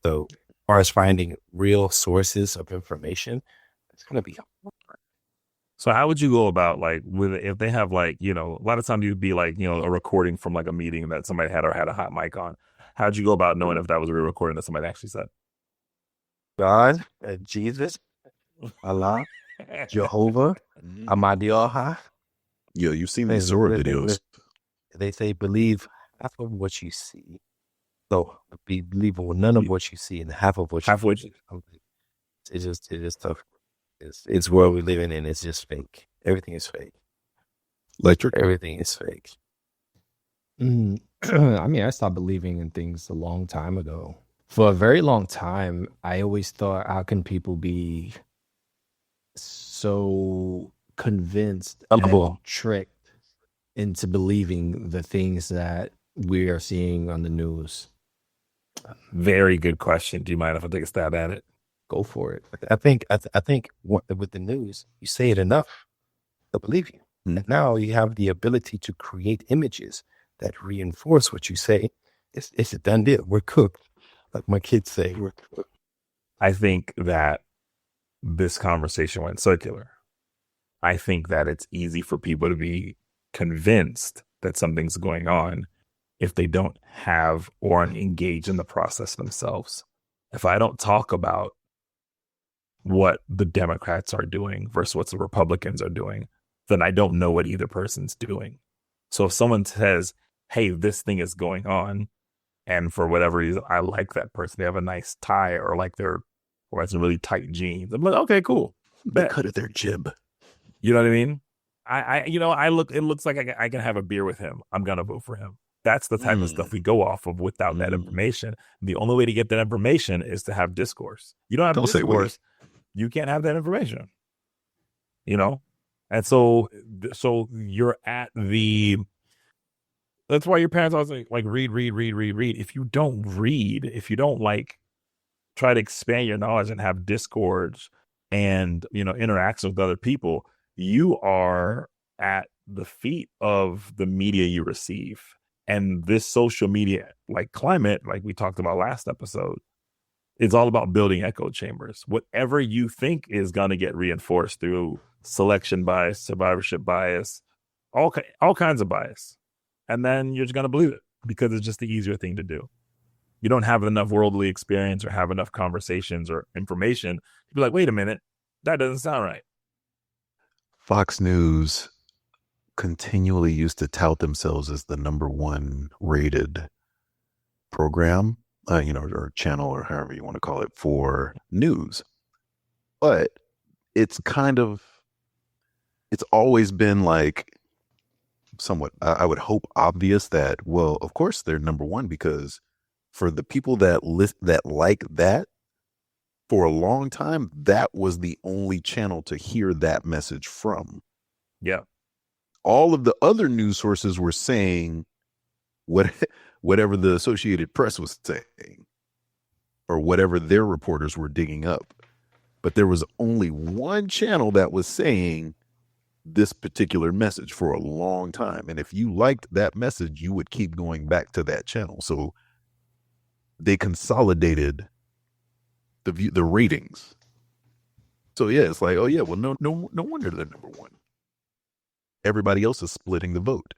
So, as far as finding real sources of information, it's going to be hard. So how would you go about, like, with if they have, like, you know, a lot of times you'd be like, you know, a recording from like a meeting that somebody had or had a hot mic on. How'd you go about knowing if that was a real recording that somebody actually said? God, Jesus, Allah, Jehovah, Ahmadiyah. Yo, you've seen these Zora videos. They say believe half of what you see. So believe none of what you see and half of what you see. It's just tough. It's world we're living in. It's just fake. Everything is fake. Electrik. Everything is fake. I mean, I stopped believing in things a long time ago. For a very long time, I always thought, how can people be so convinced and tricked into believing the things that we are seeing on the news? Very good question. Do you mind if I take a stab at it? Go for it. I think with the news, you say it enough, they'll believe you. And now you have the ability to create images that reinforce what you say. It's a done deal. We're cooked. Like my kids say, we're cooked. I think that this conversation went circular. I think that it's easy for people to be convinced that something's going on if they don't have or engage in the process themselves. If I don't talk about what the Democrats are doing versus what the Republicans are doing, then I don't know what either person's doing. So if someone says, hey, this thing is going on, and for whatever reason, I like that person, they have a nice tie or like or has some really tight jeans, I'm like, okay, cool. They cut at their jib. You know what I mean? It looks like I can have a beer with him. I'm going to vote for him. That's the type of stuff we go off of without that information. The only way to get that information is to have discourse. You don't have discourse, you can't have that information. You know? And so you're at that's why your parents always like read. If you don't read, if you don't like try to expand your knowledge and have discourse and, you know, interactions with other people, you are at the feet of the media you receive. And this social media like climate, like we talked about last episode, it's all about building echo chambers. Whatever you think is going to get reinforced through selection bias, survivorship bias, all kinds of bias. And then you're just going to believe it because it's just the easier thing to do. You don't have enough worldly experience or have enough conversations or information to be like, wait a minute, that doesn't sound right. Fox News continually used to tout themselves as the #1 rated program, or channel or however you want to call it for news. But it's always been like somewhat, I would hope, obvious that, well, of course they're #1 because for the people that like that, for a long time, that was the only channel to hear that message from. Yeah. All of the other news sources were saying whatever the Associated Press was saying or whatever their reporters were digging up. But there was only one channel that was saying this particular message for a long time. And if you liked that message, you would keep going back to that channel. So they consolidated the ratings. So yeah, it's like, oh yeah, well, no wonder they're #1. Everybody else is splitting the vote.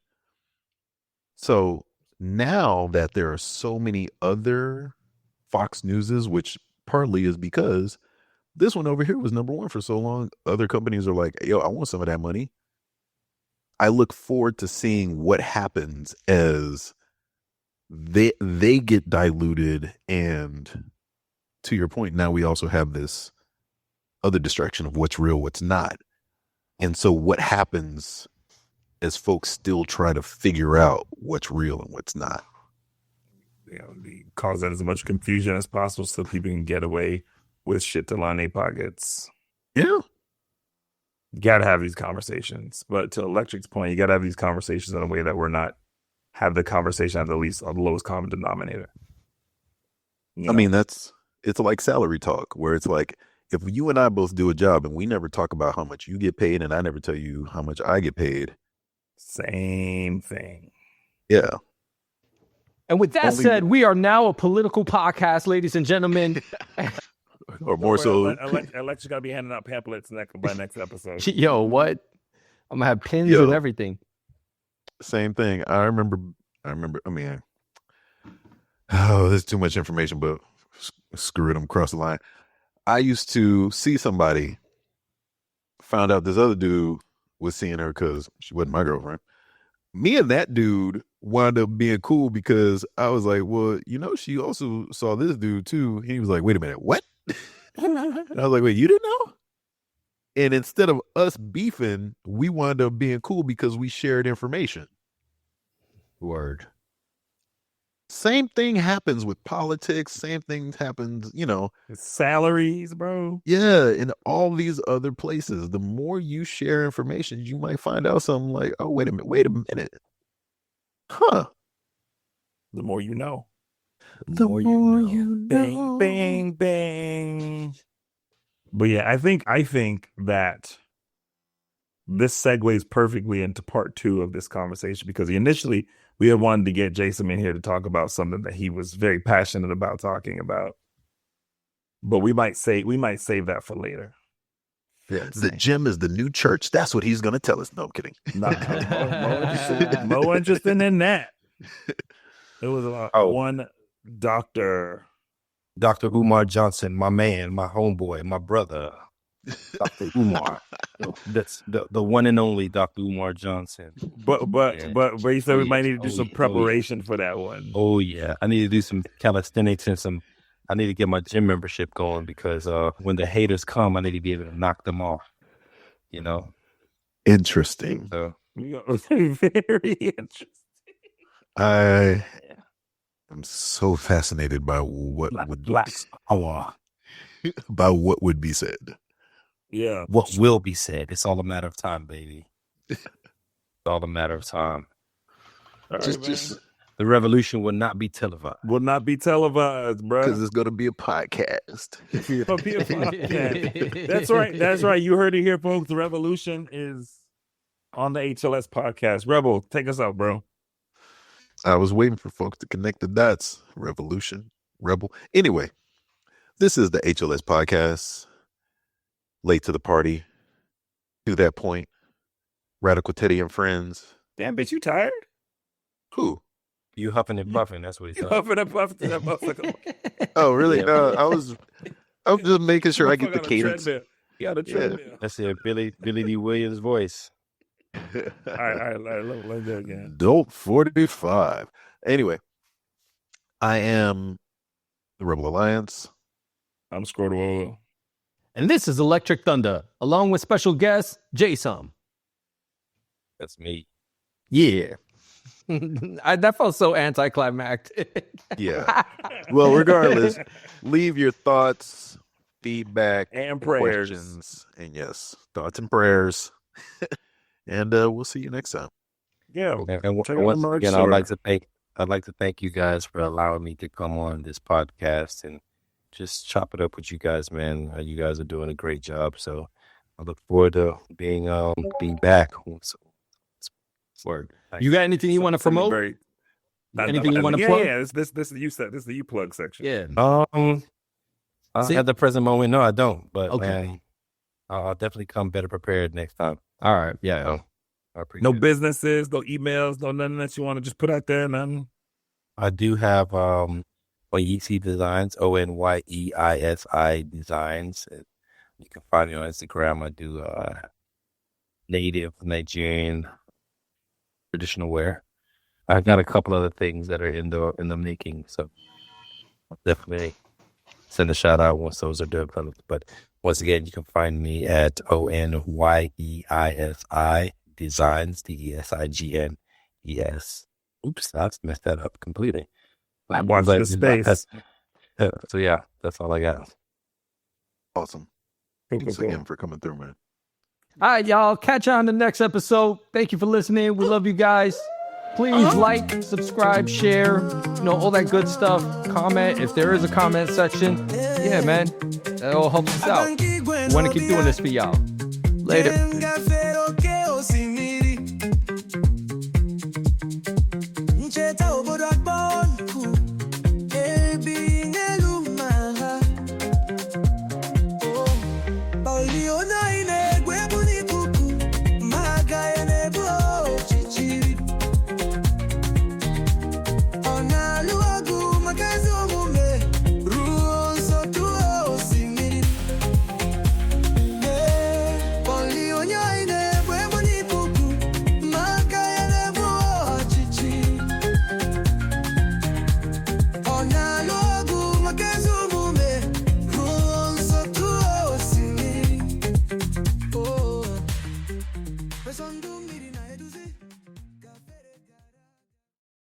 So now that there are so many other Fox Newses, which partly is because this one over here was number one for so long, other companies are like, yo, I want some of that money. I look forward to seeing what happens as they get diluted. And to your point, now we also have this other distraction of what's real, what's not. And so what happens as folks still try to figure out what's real and what's not? Cause that as much confusion as possible so people can get away with shit to line their pockets. Yeah. You got to have these conversations. But to Electrik's point, you got to have these conversations in a way that we're not have the conversation at the lowest common denominator. I mean, it's like salary talk, where it's like, if you and I both do a job and we never talk about how much you get paid and I never tell you how much I get paid. Same thing. Yeah. And with that said, we are now a political podcast, ladies and gentlemen. Or more so. Electrik got to be handing out pamphlets by next episode. Yo, what? I'm going to have pins and everything. Same thing. I remember, I mean, there's too much information, but screw it, I'm across the line. I used to see somebody, found out this other dude was seeing her because she wasn't my girlfriend. Me and that dude wound up being cool because I was like, well, she also saw this dude too. He was like, wait a minute, what? And I was like, wait, you didn't know? And instead of us beefing, we wound up being cool because we shared information. Word. Same thing happens with politics. Same thing happens, It's salaries, bro. Yeah, in all these other places. The more you share information, you might find out something like, oh, wait a minute. Huh. The more you know. The more you know. Bang, bang, bang. But yeah, I think that this segues perfectly into part 2 of this conversation, because initially we had wanted to get Jaysome in here to talk about something that he was very passionate about talking about. But we might save that for later. Yeah, the gym is the new church. That's what he's going to tell us. No, I'm kidding. More interested in that. It was one Dr. Umar Johnson, my man, my homeboy, my brother, Dr. Umar. That's the one and only Dr. Umar Johnson. But you said we might need to do some preparation for that one. Oh yeah, I need to do some calisthenics and I need to get my gym membership going, because when the haters come, I need to be able to knock them off. Interesting. So very interesting. I'm so fascinated by what would be said. Yeah. What will be said. It's all a matter of time, baby. It's all a matter of time. Just the revolution will not be televised. Will not be televised, bro. Because it's going to be a podcast. It'll be a podcast. That's right. That's right. You heard it here, folks. The revolution is on the HLS podcast. Rebel, take us out, bro. I was waiting for folks to connect the dots. Revolution, rebel. Anyway, this is the HLS podcast. Late to the party. To that point. Radical Teddy and friends. Damn, bitch, you tired? Who? You huffing and puffing. That's what he's You huffing and puffing to that motherfucker. Oh, really? Yeah. No, I'm just making sure I get the cadence. You got a treadmill. That's it. Billy D. Williams' voice. All right. Let's do it again. Adult 45. Anyway, I am the Rebel Alliance. I'm Scrota. And this is Electrik Thunder, along with special guest Jaysome. That's me. Yeah. That felt so anticlimactic. Yeah. Well, regardless, leave your thoughts, feedback, and prayers. Questions, and yes, thoughts and prayers. And we'll see you next time. Yeah. And once again, I'd like to thank you guys for allowing me to come on this podcast and just chop it up with you guys, man. You guys are doing a great job. So I look forward to being back. Word. You got anything you want to promote? Anything you want to plug? Yeah. This is the you set. This is the you plug section. Yeah. At the present moment, no, I don't. But okay. man, I'll definitely come better prepared next time. All right. Yeah. I appreciate No it. businesses, no emails, no nothing that you want to just put out there. Nothing. I do have Onyeisi Designs, Onyeisi Designs. You can find me on Instagram. I do native Nigerian traditional wear. I've got a couple other things that are in the making, so I'll definitely send a shout out once those are developed. But once again, you can find me at Onyeisi Designs, DESIGNES. Oops, I messed that up completely. Watch the space. So yeah, that's all I got. Awesome. Thanks again for coming through, man. All right, y'all. Catch you on the next episode. Thank you for listening. We love you guys. Please like, subscribe, share, all that good stuff. Comment if there is a comment section. Yeah, man. That all helps us out. We want to keep doing this for y'all. Later.